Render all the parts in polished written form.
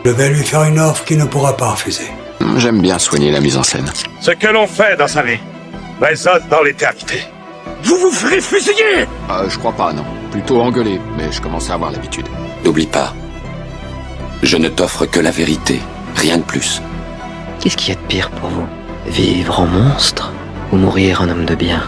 Je vais lui faire une offre qu'il ne pourra pas refuser. J'aime bien soigner la mise en scène. Ce que l'on fait dans sa vie résonne dans l'éternité. Vous vous ferez fusiller! Je crois pas, non. Plutôt engueuler, mais je commence à avoir l'habitude. N'oublie pas, je ne t'offre que la vérité, rien de plus. Qu'est-ce qu'il y a de pire pour vous? Vivre en monstre ou mourir en homme de bien?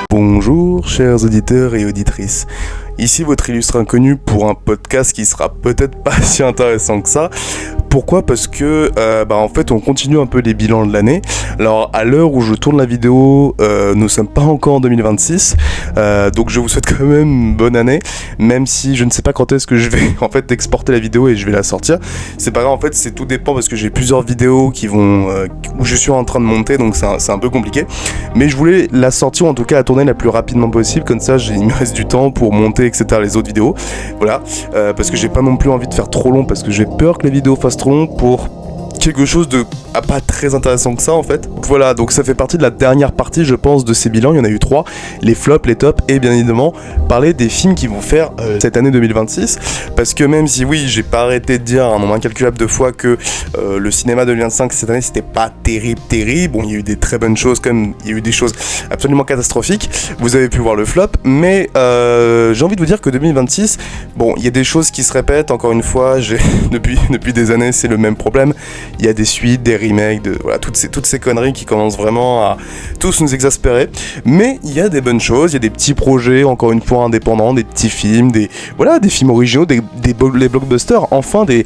Bonjour chers auditeurs et auditrices, ici votre illustre inconnu pour un podcast qui sera peut-être pas si intéressant que ça. Pourquoi ? Parce que en fait on continue un peu les bilans de l'année. Alors à l'heure où je tourne la vidéo, nous sommes pas encore en 2026, donc je vous souhaite quand même une bonne année, même si je ne sais pas quand est-ce que je vais en fait exporter la vidéo et je vais la sortir. C'est pas grave, en fait c'est tout dépend parce que j'ai plusieurs vidéos qui vont où je suis en train de monter, donc c'est un peu compliqué. Mais je voulais la sortir, ou en tout cas la tourner la plus rapidement possible, comme ça il me reste du temps pour monter etc les autres vidéos. Voilà, parce que j'ai pas non plus envie de faire trop long, parce que j'ai peur que les vidéos fassent trop long pour quelque chose de pas très intéressant que ça en fait. Voilà, donc ça fait partie de la dernière partie je pense de ces bilans, il y en a eu 3, les flops, les tops et bien évidemment parler des films qui vont faire cette année 2026, parce que même si oui j'ai pas arrêté de dire un nombre incalculable de fois que le cinéma 2025 cette année c'était pas terrible, bon il y a eu des très bonnes choses comme il y a eu des choses absolument catastrophiques, vous avez pu voir le flop, mais j'ai envie de vous dire que 2026, bon il y a des choses qui se répètent, encore une fois, depuis des années c'est le même problème, il y a des suites, des remakes, voilà, toutes ces conneries qui commencent vraiment à tous nous exaspérer. Mais il y a des bonnes choses, il y a des petits projets, encore une fois indépendants, des petits films, des films originaux, les blockbusters, enfin des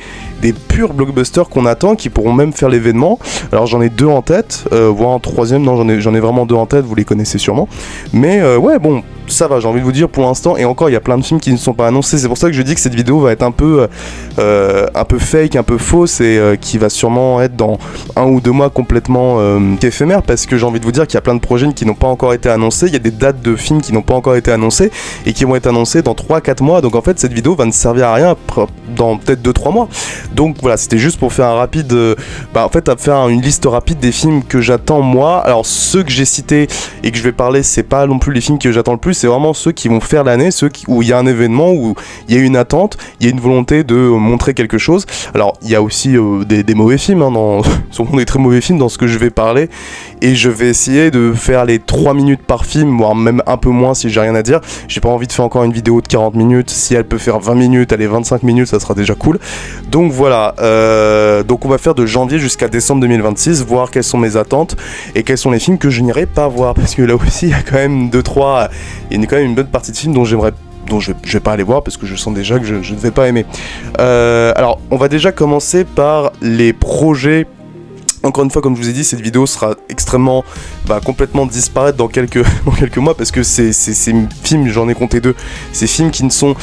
purs blockbusters qu'on attend, qui pourront même faire l'événement. Alors j'en ai 2 en tête, voire un troisième, non j'en ai vraiment 2 en tête, vous les connaissez sûrement. Mais ouais bon, ça va, j'ai envie de vous dire pour l'instant, et encore il y a plein de films qui ne sont pas annoncés, c'est pour ça que je dis que cette vidéo va être un peu fake, un peu fausse, et qui va sûrement être dans 1 ou 2 mois complètement éphémère, parce que j'ai envie de vous dire qu'il y a plein de projets qui n'ont pas encore été annoncés, il y a des dates de films qui n'ont pas encore été annoncés, et qui vont être annoncés dans 3-4 mois, donc en fait cette vidéo va ne servir à rien dans peut-être 2-3 mois. Donc voilà, c'était juste pour faire un rapide, faire une liste rapide des films que j'attends moi. Alors ceux que j'ai cités et que je vais parler, c'est pas non plus les films que j'attends le plus, c'est vraiment ceux qui vont faire l'année, où il y a un événement, où il y a une attente, il y a une volonté de montrer quelque chose. Alors il y a aussi des mauvais films, souvent des très mauvais films dans ce que je vais parler, et je vais essayer de faire les 3 minutes par film, voire même un peu moins si j'ai rien à dire. J'ai pas envie de faire encore une vidéo de 40 minutes, si elle peut faire 20 minutes, allez 25 minutes, ça sera déjà cool. Donc voilà, donc on va faire de janvier jusqu'à décembre 2026, voir quelles sont mes attentes et quels sont les films que je n'irai pas voir, parce que là aussi il y a quand même il y a quand même une bonne partie de films dont je vais pas aller voir parce que je sens déjà que je ne vais pas aimer. Alors on va déjà commencer par les projets. Encore une fois, comme je vous ai dit, cette vidéo sera extrêmement complètement disparaître dans quelques mois, parce que ces films, j'en ai compté 2, ces films qui ne sont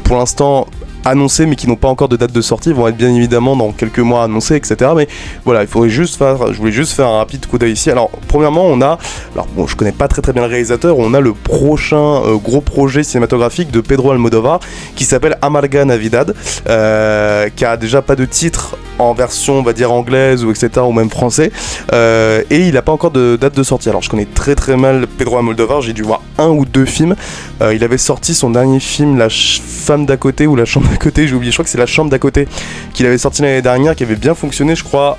pour l'instant annoncés mais qui n'ont pas encore de date de sortie, vont être bien évidemment dans quelques mois annoncés, etc. Mais voilà, je voulais juste faire un rapide coup d'œil ici. Alors premièrement je connais pas très bien le réalisateur, on a le prochain gros projet cinématographique de Pedro Almodóvar qui s'appelle Amarga Navidad, qui a déjà pas de titre en version on va dire anglaise ou etc ou même français, et il n'a pas encore de date de sortie. Alors je connais très mal Pedro Almodóvar, j'ai dû voir 1 ou 2 films. Il avait sorti son dernier film, La femme d'à côté ou La chambre d'à côté, j'ai oublié, je crois que c'est La chambre d'à côté qu'il avait sorti l'année dernière, qui avait bien fonctionné je crois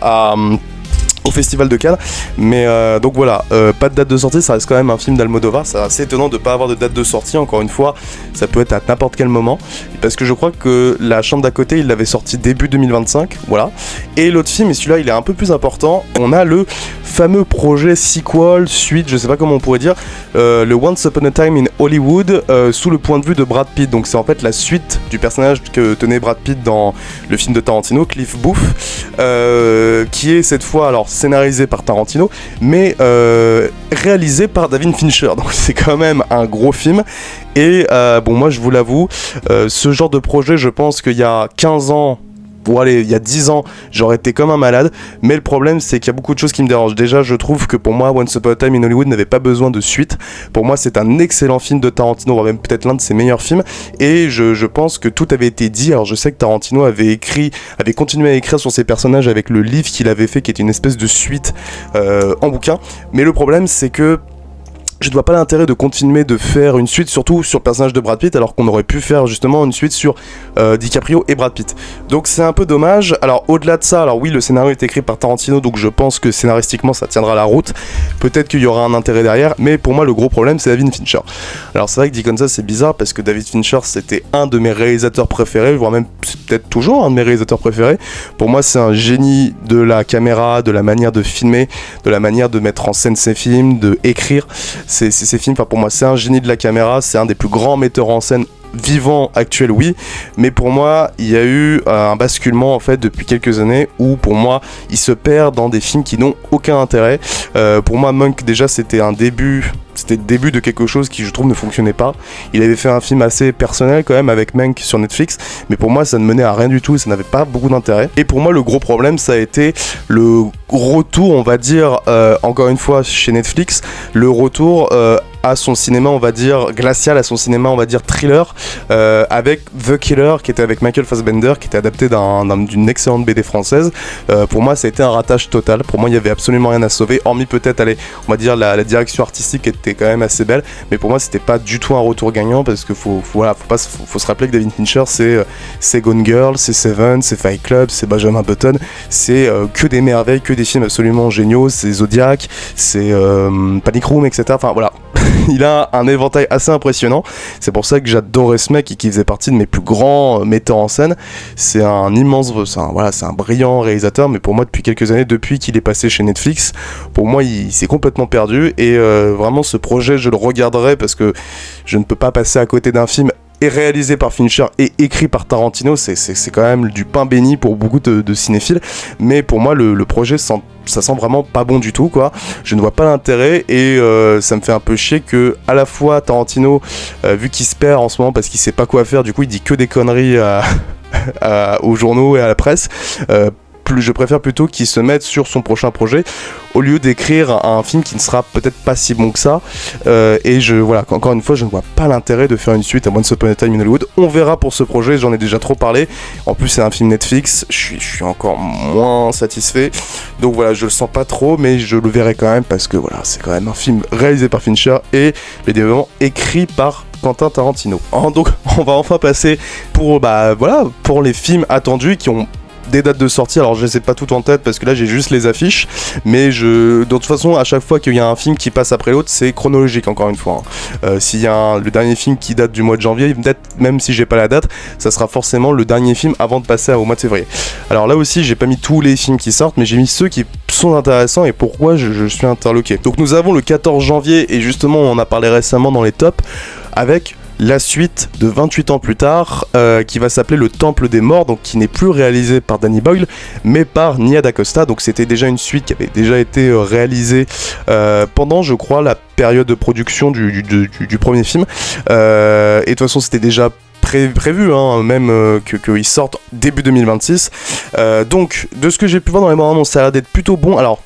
au Festival de Cannes, mais donc voilà, pas de date de sortie, ça reste quand même un film d'Almodóvar, c'est assez étonnant de pas avoir de date de sortie, encore une fois, ça peut être à n'importe quel moment, parce que je crois que La chambre d'à côté, il l'avait sorti début 2025, voilà, et l'autre film, et celui-là il est un peu plus important, on a le fameux projet sequel, suite, je sais pas comment on pourrait dire, le Once Upon a Time in Hollywood, sous le point de vue de Brad Pitt. Donc c'est en fait la suite du personnage que tenait Brad Pitt dans le film de Tarantino, Cliff Booth, qui est cette fois alors scénarisé par Tarantino, mais réalisé par David Fincher. Donc c'est quand même un gros film. Et bon, moi je vous l'avoue, ce genre de projet, je pense qu'il y a 15 ans, bon allez, il y a 10 ans, j'aurais été comme un malade, mais le problème c'est qu'il y a beaucoup de choses qui me dérangent. Déjà, je trouve que pour moi, Once Upon a Time in Hollywood n'avait pas besoin de suite. Pour moi, c'est un excellent film de Tarantino, voire même peut-être l'un de ses meilleurs films, et je pense que tout avait été dit. Alors je sais que Tarantino avait continué à écrire sur ses personnages avec le livre qu'il avait fait, qui était une espèce de suite en bouquin, mais le problème c'est que je ne vois pas l'intérêt de continuer de faire une suite, surtout sur le personnage de Brad Pitt, alors qu'on aurait pu faire justement une suite sur DiCaprio et Brad Pitt. Donc c'est un peu dommage. Alors au-delà de ça, alors oui, le scénario est écrit par Tarantino, donc je pense que scénaristiquement ça tiendra la route. Peut-être qu'il y aura un intérêt derrière, mais pour moi le gros problème c'est David Fincher. Alors c'est vrai que dit comme ça c'est bizarre, parce que David Fincher c'était un de mes réalisateurs préférés, voire même peut-être toujours un de mes réalisateurs préférés. Pour moi c'est un génie de la caméra, de la manière de filmer, de la manière de mettre en scène ses films, de écrire ces films. Enfin pour moi c'est un génie de la caméra, c'est un des plus grands metteurs en scène vivant actuel, oui, mais pour moi il y a eu un basculement en fait depuis quelques années où pour moi il se perd dans des films qui n'ont aucun intérêt. Pour moi Monk déjà c'était le début de quelque chose qui je trouve ne fonctionnait pas. Il avait fait un film assez personnel quand même avec Mank sur Netflix, mais pour moi ça ne menait à rien du tout, ça n'avait pas beaucoup d'intérêt. Et pour moi le gros problème ça a été le retour, on va dire, encore une fois chez Netflix, le retour à son cinéma on va dire glacial, à son cinéma on va dire thriller, avec The Killer qui était avec Michael Fassbender, qui était adapté d'une excellente BD française. Pour moi ça a été un ratage total. Pour moi il y avait absolument rien à sauver, hormis peut-être on va dire la direction artistique était quand même assez belle, mais pour moi c'était pas du tout un retour gagnant, parce que faut se rappeler que David Fincher c'est Gone Girl, c'est Seven, c'est Fight Club, c'est Benjamin Button, c'est que des merveilles, que des films absolument géniaux, c'est Zodiac, c'est Panic Room, etc. Enfin voilà. Il a un éventail assez impressionnant. C'est pour ça que j'adorais ce mec et qu'il faisait partie de mes plus grands metteurs en scène. C'est un brillant réalisateur, mais pour moi depuis quelques années, depuis qu'il est passé chez Netflix, pour moi il s'est complètement perdu. Et vraiment ce projet je le regarderai, parce que je ne peux pas passer à côté d'un film et réalisé par Fincher et écrit par Tarantino. C'est quand même du pain béni pour beaucoup de cinéphiles, mais pour moi le projet ça sent vraiment pas bon du tout quoi. Je ne vois pas l'intérêt, et ça me fait un peu chier que à la fois Tarantino, vu qu'il se perd en ce moment parce qu'il sait pas quoi faire, du coup il dit que des conneries aux journaux et à la presse, je préfère plutôt qu'il se mette sur son prochain projet au lieu d'écrire un film qui ne sera peut-être pas si bon que ça. Et encore une fois, je ne vois pas l'intérêt de faire une suite à Once Upon a Time in Hollywood. On verra pour ce projet, j'en ai déjà trop parlé. En plus, c'est un film Netflix, je suis encore moins satisfait. Donc voilà, je le sens pas trop, mais je le verrai quand même, parce que voilà, c'est quand même un film réalisé par Fincher et évidemment écrit par Quentin Tarantino. Donc on va enfin passer pour les films attendus qui ont des dates de sortie. Alors je les ai pas toutes en tête parce que là j'ai juste les affiches, mais de toute façon à chaque fois qu'il y a un film qui passe après l'autre, c'est chronologique encore une fois. S'il y a le dernier film qui date du mois de janvier, peut-être même si j'ai pas la date, ça sera forcément le dernier film avant de passer au mois de février. Alors là aussi j'ai pas mis tous les films qui sortent, mais j'ai mis ceux qui sont intéressants et pourquoi je suis interloqué. Donc nous avons le 14 janvier, et justement on en a parlé récemment dans les tops, avec la suite de 28 ans plus tard, qui va s'appeler Le Temple des Morts, donc qui n'est plus réalisé par Danny Boyle, mais par Nia DaCosta. Donc c'était déjà une suite qui avait déjà été réalisée pendant, je crois, la période de production du premier film. Et de toute façon, c'était déjà prévu, même qu'ils sortent début 2026. Donc, de ce que j'ai pu voir dans les bandes annonces, ça a l'air d'être plutôt bon. Alors,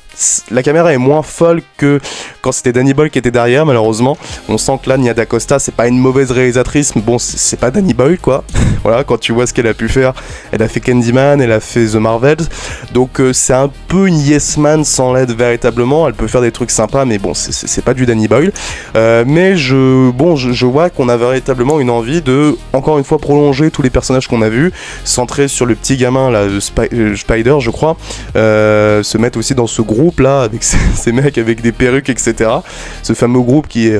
la caméra est moins folle que quand c'était Danny Boyle qui était derrière, malheureusement. On sent que là, Nia DaCosta, c'est pas une mauvaise réalisatrice, mais bon, c'est pas Danny Boyle, quoi. Voilà, quand tu vois ce qu'elle a pu faire, elle a fait Candyman, elle a fait The Marvels, donc c'est un peu une yes man sans l'aide véritablement. Elle peut faire des trucs sympas, mais bon, c'est pas du Danny Boyle. Mais je vois qu'on a véritablement une envie de, encore une fois, prolonger tous les personnages qu'on a vus, centrer sur le petit gamin là, Spider, je crois, se mettre aussi dans ce groupe là avec ces mecs avec des perruques, etc. Ce fameux groupe qui est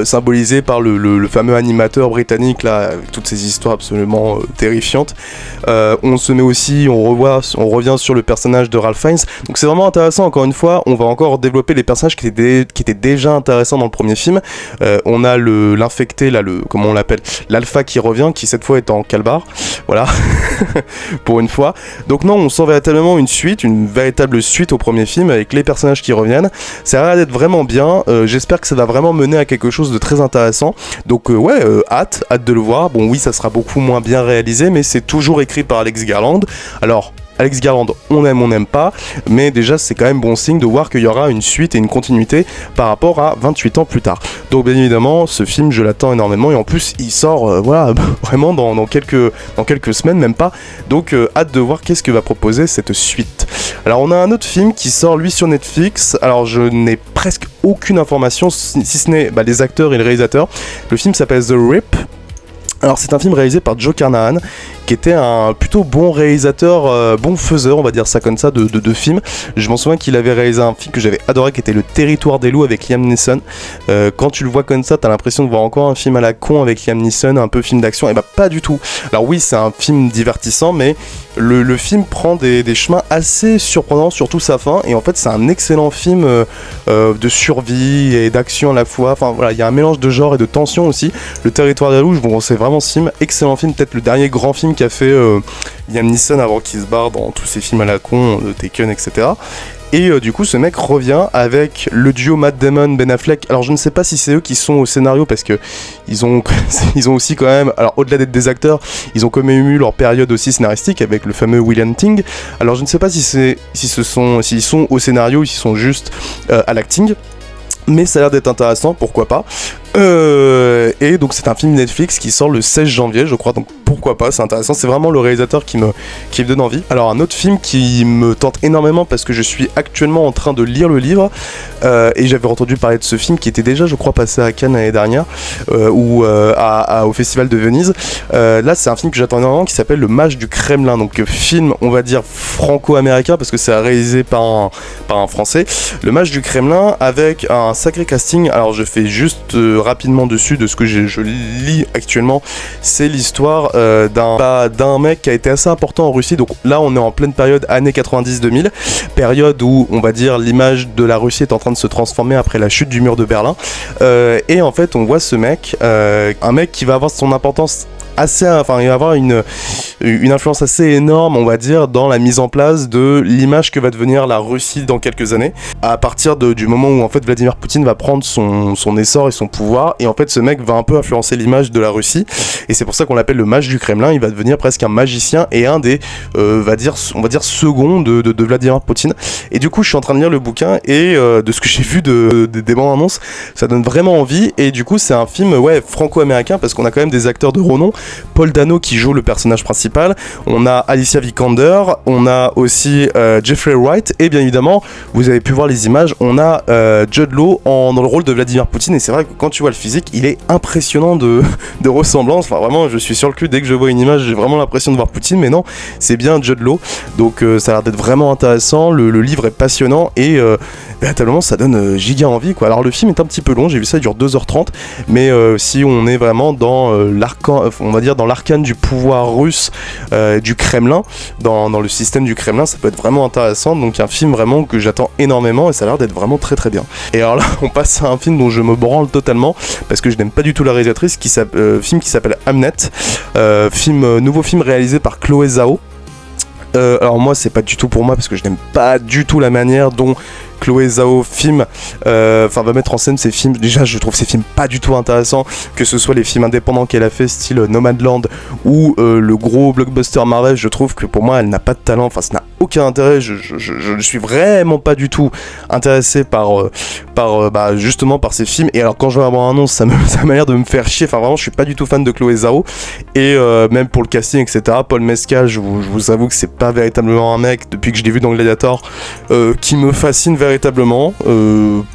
symbolisé par le fameux animateur britannique là, avec toutes ces histoires absolument terrifiantes. On se met aussi, on revient sur le personnage de Ralph Fiennes. Donc c'est vraiment intéressant. Encore une fois, on va encore développer les personnages qui étaient déjà intéressants dans le premier film. On a l'infecté là, comment on l'appelle, l'alpha qui revient, qui cette fois est en calbar. Voilà, pour une fois. Donc non, on sent véritablement une véritable suite au premier film avec les personnages qui reviennent. Ça a l'air d'être vraiment bien. J'espère que ça va vraiment mener à quelque chose de très intéressant. Donc hâte de le voir. Bon oui, ça sera beaucoup moins bien réalisé, mais c'est toujours écrit par Alex Garland. Alors Alex Garland, on n'aime pas, mais déjà c'est quand même bon signe de voir qu'il y aura une suite et une continuité par rapport à 28 ans plus tard. Donc bien évidemment, ce film je l'attends énormément et en plus il sort vraiment dans quelques semaines, même pas. Donc hâte de voir qu'est-ce que va proposer cette suite. Alors on a un autre film qui sort lui sur Netflix. Alors je n'ai presque aucune information si ce n'est les acteurs et le réalisateur. Le film s'appelle The Rip. Alors c'est un film réalisé par Joe Carnahan, qui était un plutôt bon réalisateur, bon faiseur, on va dire ça comme ça, de films. Je m'en souviens qu'il avait réalisé un film que j'avais adoré, qui était Le Territoire des loups avec Liam Neeson. Quand tu le vois comme ça, t'as l'impression de voir encore un film à la con avec Liam Neeson, un peu film d'action. Et pas du tout. Alors oui, c'est un film divertissant, mais le film prend des chemins assez surprenants, surtout sa fin. Et en fait, c'est un excellent film de survie et d'action à la fois. Enfin voilà, il y a un mélange de genre et de tension aussi. Le Territoire des loups, bon, c'est vraiment ce film, excellent film, peut-être le dernier grand film qu'a fait Liam Neeson avant qu'il se barre dans tous ces films à la con, de Taken, etc. Et du coup ce mec revient avec le duo Matt Damon, Ben Affleck. Alors je ne sais pas si c'est eux qui sont au scénario, parce que ils ont aussi quand même, alors au-delà d'être des acteurs, ils ont quand même eu leur période aussi scénaristique avec le fameux Will Hunting. Alors je ne sais pas s'ils sont au scénario ou s'ils sont juste à l'acting, mais ça a l'air d'être intéressant, pourquoi pas. Et donc c'est un film Netflix qui sort le 16 janvier je crois, donc pourquoi pas, c'est intéressant, c'est vraiment le réalisateur qui me donne envie. Alors un autre film qui me tente énormément parce que je suis actuellement en train de lire le livre et j'avais entendu parler de ce film qui était déjà je crois passé à Cannes l'année dernière ou au Festival de Venise. Là c'est un film que j'attends énormément qui s'appelle Le Mage du Kremlin, donc film on va dire franco-américain parce que c'est réalisé par un français. Le Mage du Kremlin avec un sacré casting. Alors je fais juste rapidement dessus de ce que je lis actuellement. C'est l'histoire d'un mec qui a été assez important en Russie. Donc là on est en pleine période années 90-2000, période où on va dire l'image de la Russie est en train de se transformer après la chute du mur de Berlin, et en fait on voit ce mec, un mec qui va avoir son importance il va avoir une influence assez énorme, on va dire, dans la mise en place de l'image que va devenir la Russie dans quelques années, à partir du moment où en fait Vladimir Poutine va prendre son essor et son pouvoir, et en fait ce mec va un peu influencer l'image de la Russie, et c'est pour ça qu'on l'appelle le mage du Kremlin. Il va devenir presque un magicien et un des on va dire second de Vladimir Poutine. Et du coup je suis en train de lire le bouquin et de ce que j'ai vu des bandes annonces, ça donne vraiment envie. Et du coup c'est un film franco-américain parce qu'on a quand même des acteurs de renom. Paul Dano qui joue le personnage principal, on a Alicia Vikander, on a aussi Jeffrey Wright, et bien évidemment vous avez pu voir les images, on a Jude Law dans le rôle de Vladimir Poutine. Et c'est vrai que quand tu vois le physique, il est impressionnant de ressemblance. Enfin vraiment je suis sur le cul, dès que je vois une image j'ai vraiment l'impression de voir Poutine, mais non, c'est bien Jude Law. Donc ça a l'air d'être vraiment intéressant, le livre est passionnant et véritablement ça donne giga envie quoi. Alors le film est un petit peu long, j'ai vu ça, il dure 2h30, mais si on est vraiment dans on va dire dans l'arcane du pouvoir russe, du Kremlin, dans le système du Kremlin, ça peut être vraiment intéressant. Donc un film vraiment que j'attends énormément et ça a l'air d'être vraiment très très bien. Et alors là on passe à un film dont je me branle totalement parce que je n'aime pas du tout la réalisatrice, film qui s'appelle Hamnet, nouveau film réalisé par Chloé Zhao. Alors moi c'est pas du tout pour moi parce que je n'aime pas du tout la manière dont Chloé Zhao va mettre en scène ses films. Déjà je trouve ses films pas du tout intéressants, que ce soit les films indépendants qu'elle a fait style Nomadland ou le gros blockbuster Marvel. Je trouve que pour moi elle n'a pas de talent, enfin ça n'a aucun intérêt. Je ne suis vraiment pas du tout intéressé justement par ces films. Et alors quand je vais avoir un annonce ça m'a l'air de me faire chier. Enfin vraiment je suis pas du tout fan de Chloé Zhao. Et même pour le casting etc, Paul Mescal, je vous avoue que c'est pas véritablement un mec, depuis que je l'ai vu dans Gladiator, qui me fascine véritablement.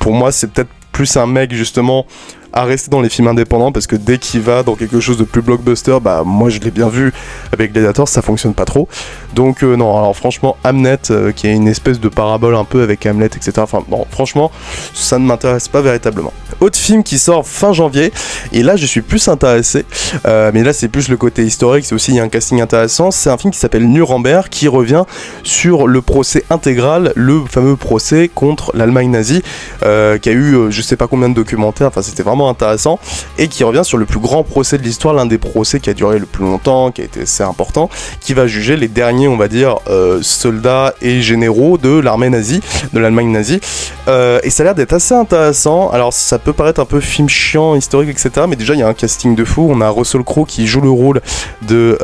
Pour moi c'est peut-être plus un mec justement à rester dans les films indépendants, parce que dès qu'il va dans quelque chose de plus blockbuster, moi je l'ai bien vu avec Gladiator, ça fonctionne pas trop. Donc non, alors franchement Hamnet, qui est une espèce de parabole un peu avec Hamlet etc, enfin bon franchement ça ne m'intéresse pas véritablement. Autre film qui sort fin janvier, et là je suis plus intéressé, mais là c'est plus le côté historique, c'est aussi il y a un casting intéressant. C'est un film qui s'appelle Nuremberg, qui revient sur le procès intégral, le fameux procès contre l'Allemagne nazie, qui a eu je sais pas combien de documentaires, enfin c'était vraiment intéressant, et qui revient sur le plus grand procès de l'histoire, l'un des procès qui a duré le plus longtemps, qui a été assez important, qui va juger les derniers, on va dire, soldats et généraux de l'armée nazie, de l'Allemagne nazie, et ça a l'air d'être assez intéressant. Alors ça peut paraître un peu film chiant, historique, etc., mais déjà il y a un casting de fou. On a Russell Crowe qui joue le rôle de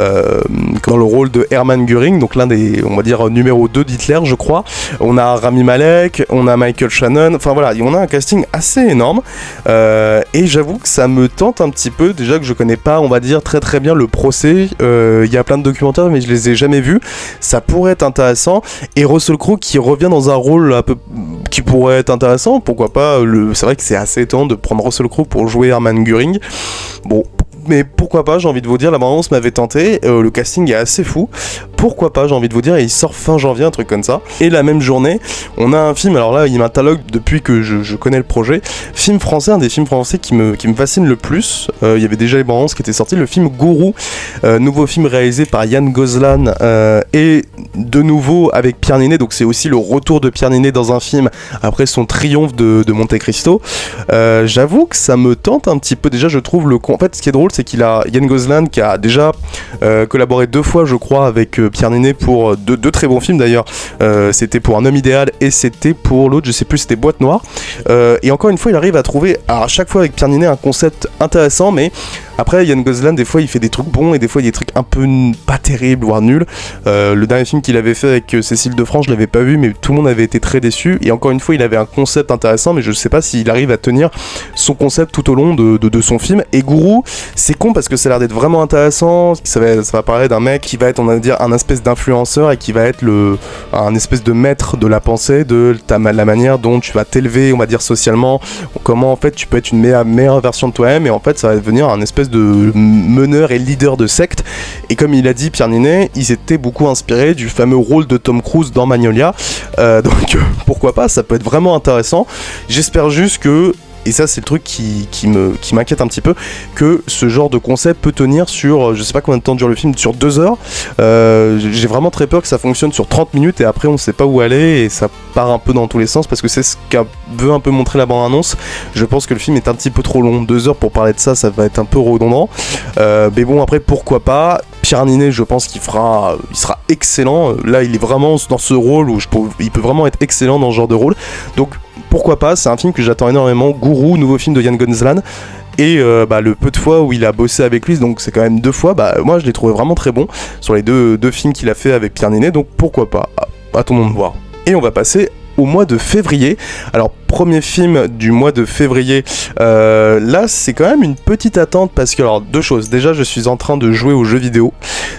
Hermann Göring, donc l'un des, on va dire, numéro 2 d'Hitler, je crois. On a Rami Malek, on a Michael Shannon, enfin voilà, on a un casting assez énorme, et j'avoue que ça me tente un petit peu, déjà que je connais pas, on va dire, très très bien le procès. Il y a plein de documentaires, mais je les ai jamais vus. Ça pourrait être intéressant, et Russell Crowe qui revient dans un rôle un peu qui pourrait être intéressant, pourquoi pas. C'est vrai que c'est assez étonnant de prendre Russell Crowe pour jouer Hermann Göring. Bon, mais pourquoi pas, j'ai envie de vous dire, la bande-annonce m'avait tenté, le casting est assez fou, pourquoi pas, j'ai envie de vous dire, et il sort fin janvier, un truc comme ça. Et la même journée, on a un film, alors là il m'interloque depuis que je connais le projet, film français, un des films français qui me fascine le plus. Il y avait déjà les bandes-annonces qui étaient sorties, le film Gourou, nouveau film réalisé par Yann Gozlan, et de nouveau avec Pierre Ninet, donc c'est aussi le retour de Pierre Ninet dans un film après son triomphe de Monte Cristo. J'avoue que ça me tente un petit peu, déjà je trouve en fait ce qui est drôle, c'est qu'il a Yann Gozlan qui a déjà collaboré 2 fois je crois avec Pierre Ninet pour deux très bons films d'ailleurs. C'était pour Un homme idéal et c'était pour l'autre, je sais plus, c'était Boîte noire. Et encore une fois il arrive à trouver, alors à chaque fois avec Pierre Ninet, un concept intéressant, mais après Yann Gozlan des fois il fait des trucs bons et des fois il y a des trucs un peu pas terribles, voire nuls. Le dernier film qu'il avait fait avec Cécile Defranche, je l'avais pas vu, mais tout le monde avait été très déçu. Et encore une fois il avait un concept intéressant, mais je sais pas s'il arrive à tenir son concept tout au long de son film. Et Gourou, c'est con parce que ça a l'air d'être vraiment intéressant. Ça va parler d'un mec qui va être, on va dire, un espèce d'influenceur et qui va être un espèce de maître de la pensée, de la manière dont tu vas t'élever, on va dire, socialement, comment en fait tu peux être une meilleure version de toi-même. Et en fait ça va devenir un espèce de meneur et leader de secte. Et comme il a dit, Pierre Ninet, ils étaient beaucoup inspirés du fameux rôle de Tom Cruise dans Magnolia, donc pourquoi pas, ça peut être vraiment intéressant. J'espère juste que, et ça c'est le truc qui m'inquiète un petit peu, que ce genre de concept peut tenir sur, je sais pas combien de temps dure le film, sur 2 heures. J'ai vraiment très peur que ça fonctionne sur 30 minutes et après on sait pas où aller et ça part un peu dans tous les sens, parce que c'est ce qu'a veut un peu montrer la bande-annonce. Je pense que le film est un petit peu trop long, 2 heures pour parler de ça, ça va être un peu redondant. Mais bon, après pourquoi pas. Pierre Ninet, je pense il sera excellent. Là il est vraiment dans ce rôle où il peut vraiment être excellent dans ce genre de rôle. Donc pourquoi pas, c'est un film que j'attends énormément. Gourou, nouveau film de Yann Gozlan. Et le peu de fois où il a bossé avec lui, donc c'est quand même 2 fois, moi je l'ai trouvé vraiment très bon sur les deux films qu'il a fait avec Pierre Ninet, donc pourquoi pas, attendons de voir. Et on va passer au mois de février. Alors premier film du mois de février, là c'est quand même une petite attente parce que, alors 2 choses, déjà je suis en train de jouer aux jeux vidéo,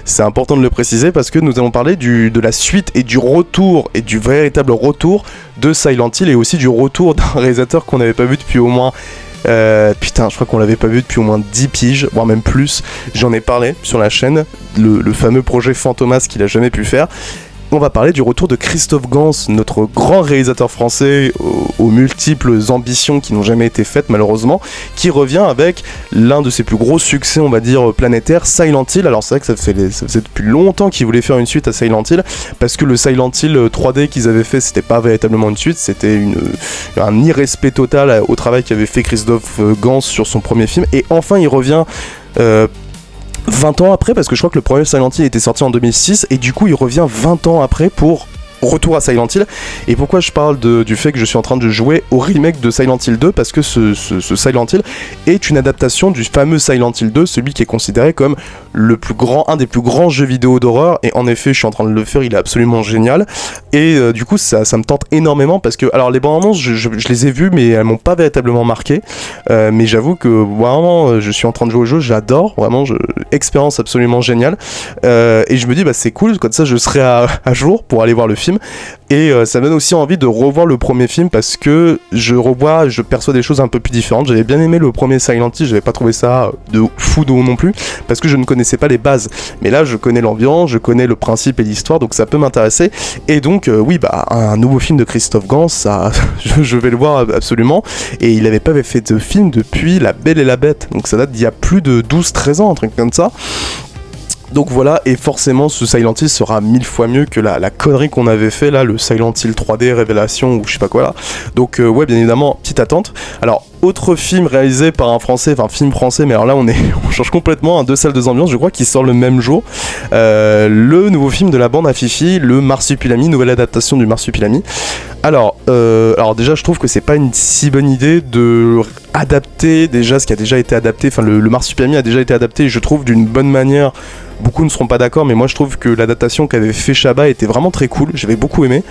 c'est important de le préciser parce que nous allons parler de la suite et du retour, et du véritable retour de Silent Hill, et aussi du retour d'un réalisateur qu'on n'avait pas vu depuis au moins je crois qu'on l'avait pas vu depuis au moins 10 piges, voire même plus. J'en ai parlé sur la chaîne, le fameux projet Fantomas qu'il a jamais pu faire. On va parler du retour de Christophe Gans, notre grand réalisateur français aux multiples ambitions qui n'ont jamais été faites malheureusement, qui revient avec l'un de ses plus gros succès, on va dire, planétaires, Silent Hill. Alors c'est vrai que ça faisait depuis longtemps qu'ils voulaient faire une suite à Silent Hill, parce que le Silent Hill 3D qu'ils avaient fait, c'était pas véritablement une suite, c'était un irrespect total au travail qu'avait fait Christophe Gans sur son premier film. Et enfin il revient 20 ans après, parce que je crois que le premier Silent Hill était sorti en 2006, et du coup il revient 20 ans après pour retour à Silent Hill. Et pourquoi je parle du fait que je suis en train de jouer au remake de Silent Hill 2, parce que ce Silent Hill est une adaptation du fameux Silent Hill 2, celui qui est considéré comme un des plus grands jeux vidéo d'horreur. Et en effet je suis en train de le faire, il est absolument génial. Et du coup ça me tente énormément, parce que alors les bandes annonces je les ai vues mais elles m'ont pas véritablement marqué, mais j'avoue que vraiment je suis en train de jouer au jeu, j'adore vraiment, expérience absolument géniale, et je me dis c'est cool, comme ça je serai à jour pour aller voir le film. film. Et ça me donne aussi envie de revoir le premier film parce que je perçois des choses un peu plus différentes. J'avais bien aimé le premier Silent Hill, j'avais pas trouvé ça de fou de haut non plus parce que je ne connaissais pas les bases. Mais là, je connais l'ambiance, je connais le principe et l'histoire, donc ça peut m'intéresser. Et donc, oui, un nouveau film de Christophe Gans, ça, je vais le voir absolument. Et il avait pas fait de film depuis La Belle et la Bête, donc ça date d'il y a plus de 12-13 ans, un truc comme ça. Donc voilà, et forcément ce Silent Hill sera 1000 fois mieux que la connerie qu'on avait fait là, le Silent Hill 3D Révélation ou je sais pas quoi là. Donc ouais, bien évidemment, petite attente. Alors, autre film réalisé par un français, enfin film français, mais alors là on change complètement, hein, 2 salles, 2 ambiances, je crois qu'il sort le même jour. Le nouveau film de la bande à Fifi, le Marsupilami, nouvelle adaptation du Marsupilami. Alors déjà je trouve que c'est pas une si bonne idée de adapter déjà ce qui a déjà été adapté, enfin le Marsupilami a déjà été adapté, je trouve d'une bonne manière. Beaucoup ne seront pas d'accord, mais moi je trouve que l'adaptation qu'avait fait Chabat était vraiment très cool, j'avais beaucoup aimé.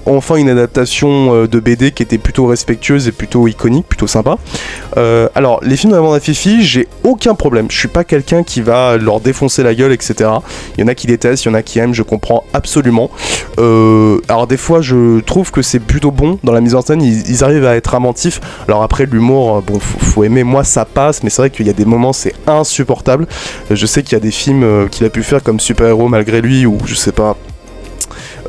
Enfin une adaptation de BD qui était plutôt respectueuse et plutôt iconique, plutôt sympa. Alors les films de la bande à Fifi, j'ai aucun problème, je suis pas quelqu'un qui va leur défoncer la gueule, etc. Il y en a qui détestent, il y en a qui aiment, je comprends absolument. Alors des fois je trouve que c'est plutôt bon dans la mise en scène, ils arrivent à être inventifs. Alors après l'humour, bon faut aimer, moi ça passe, mais c'est vrai qu'il y a des moments c'est insupportable. Je sais qu'il y a des films qu'il a pu faire comme super-héros malgré lui, ou je sais pas,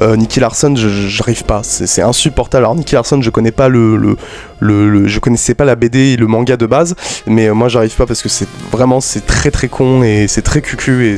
Nicky Larson, j'arrive pas, c'est insupportable. Alors Nicky Larson, je connais pas je connaissais pas la BD et le manga de base, mais moi j'arrive pas parce que c'est très très con et c'est très cucu et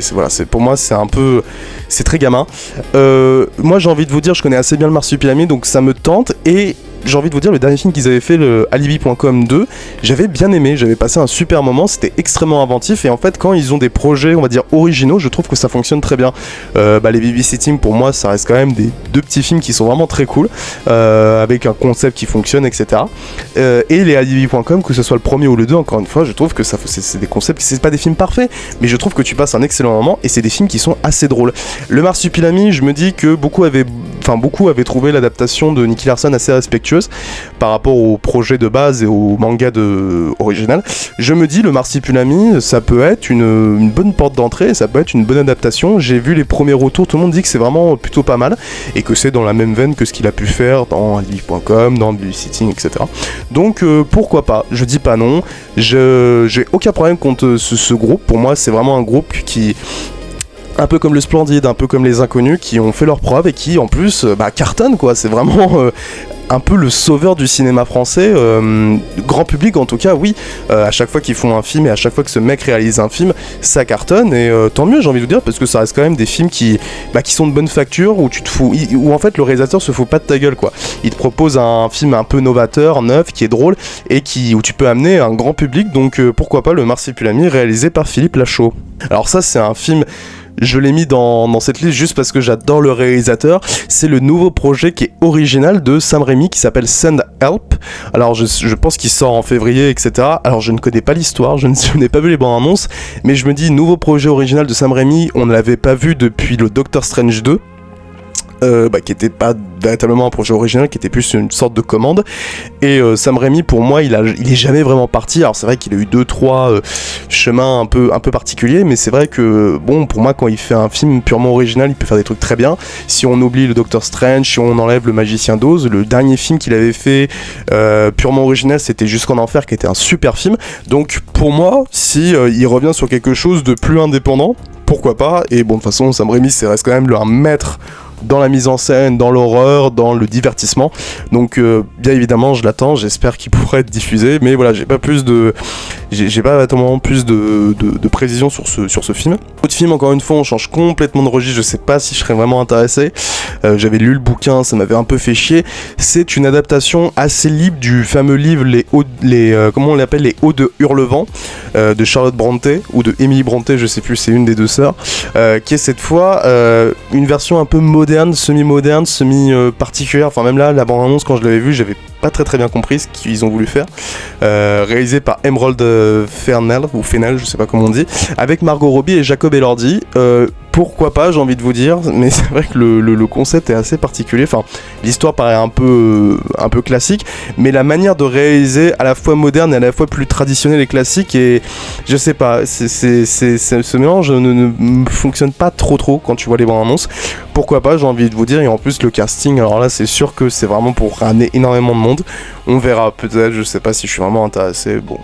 pour moi c'est très gamin. Moi j'ai envie de vous dire, je connais assez bien le Marsupilami, donc ça me tente. Et j'ai envie de vous dire, le dernier film qu'ils avaient fait, le Alibi.com 2, j'avais bien aimé, j'avais passé un super moment, c'était extrêmement inventif, et en fait quand ils ont des projets, on va dire originaux, je trouve que ça fonctionne très bien. Les Babysitting, pour moi, ça reste quand même des 2 petits films qui sont vraiment très cool, avec un concept qui fonctionne, etc. Et les Alibi.com, que ce soit le premier ou le 2, encore une fois, je trouve que c'est des concepts, c'est pas des films parfaits, mais je trouve que tu passes un excellent moment, et c'est des films qui sont assez drôles. Le Marsupilami, je me dis que beaucoup avaient trouvé l'adaptation de Nicky Larson assez respectueuse par rapport au projet de base et au manga original. Je me dis, le Marsupilami, ça peut être une bonne porte d'entrée, ça peut être une bonne adaptation. J'ai vu les premiers retours, tout le monde dit que c'est vraiment plutôt pas mal et que c'est dans la même veine que ce qu'il a pu faire dans Alibi.com, dans Babysitting, etc. Donc pourquoi pas, je dis pas non. J'ai aucun problème contre ce groupe. Pour moi, c'est vraiment un groupe qui, un peu comme le Splendide, un peu comme les Inconnus, qui ont fait leurs preuves et qui en plus cartonnent quoi. C'est vraiment un peu le sauveur du cinéma français, grand public en tout cas, oui. À chaque fois qu'ils font un film et à chaque fois que ce mec réalise un film, ça cartonne, et tant mieux, j'ai envie de vous dire, parce que ça reste quand même des films qui sont de bonne facture, où tu te fous, où en fait le réalisateur se fout pas de ta gueule quoi. Il te propose un film un peu novateur, neuf, qui est drôle et où tu peux amener un grand public, donc pourquoi pas le Marsupilami réalisé par Philippe Lachaud. Alors ça c'est un film. Je l'ai mis dans cette liste juste parce que j'adore le réalisateur. C'est le nouveau projet qui est original de Sam Raimi qui s'appelle Send Help. Alors je pense qu'il sort en février, etc. Alors je ne connais pas l'histoire, je n'ai pas vu les bandes annonces, mais je me dis, nouveau projet original de Sam Raimi, on ne l'avait pas vu depuis le Doctor Strange 2. Qui était pas véritablement un projet original, qui était plus une sorte de commande. Et Sam Raimi, pour moi, il est jamais vraiment parti. Alors c'est vrai qu'il a eu 2-3 chemins un peu particuliers, mais c'est vrai que bon, pour moi, quand il fait un film purement original, il peut faire des trucs très bien. Si on oublie le Doctor Strange, si on enlève le Magicien d'Oz, le dernier film qu'il avait fait purement original, c'était Jusqu'en Enfer, qui était un super film. Donc pour moi, si il revient sur quelque chose de plus indépendant, pourquoi pas. Et bon, de toute façon, Sam Raimi, c'est reste quand même un maître dans la mise en scène, dans l'horreur, dans le divertissement. Donc bien évidemment je l'attends, j'espère qu'il pourrait être diffusé, mais voilà, j'ai pas vraiment plus de précision sur ce film. Autre film, encore une fois, on change complètement de registre, je sais pas si je serais vraiment intéressé. J'avais lu le bouquin, ça m'avait un peu fait chier. C'est une adaptation assez libre du fameux livre comment on l'appelle, les Hauts de Hurlevent, de Charlotte Brontë ou de Emily Brontë, je sais plus, c'est une des deux sœurs, qui est cette fois une version un peu moderne, semi-moderne, semi-particulière. Enfin même là, la bande-annonce, quand je l'avais vue, j'avais pas très bien compris ce qu'ils ont voulu faire. Réalisé par Emerald Fennell, ou Fennell, je sais pas comment on dit, avec Margot Robbie et Jacob Elordi. pourquoi pas, j'ai envie de vous dire, mais c'est vrai que le concept est assez particulier. Enfin, l'histoire paraît un peu classique, mais la manière de réaliser à la fois moderne et à la fois plus traditionnelle et classique, et je sais pas, ce mélange ne fonctionne pas trop quand tu vois les bandes annonces. Pourquoi pas, j'ai envie de vous dire, et en plus le casting, alors là c'est sûr que c'est vraiment pour ramener énormément de monde. On verra, peut-être, je sais pas si je suis vraiment intéressé, bon,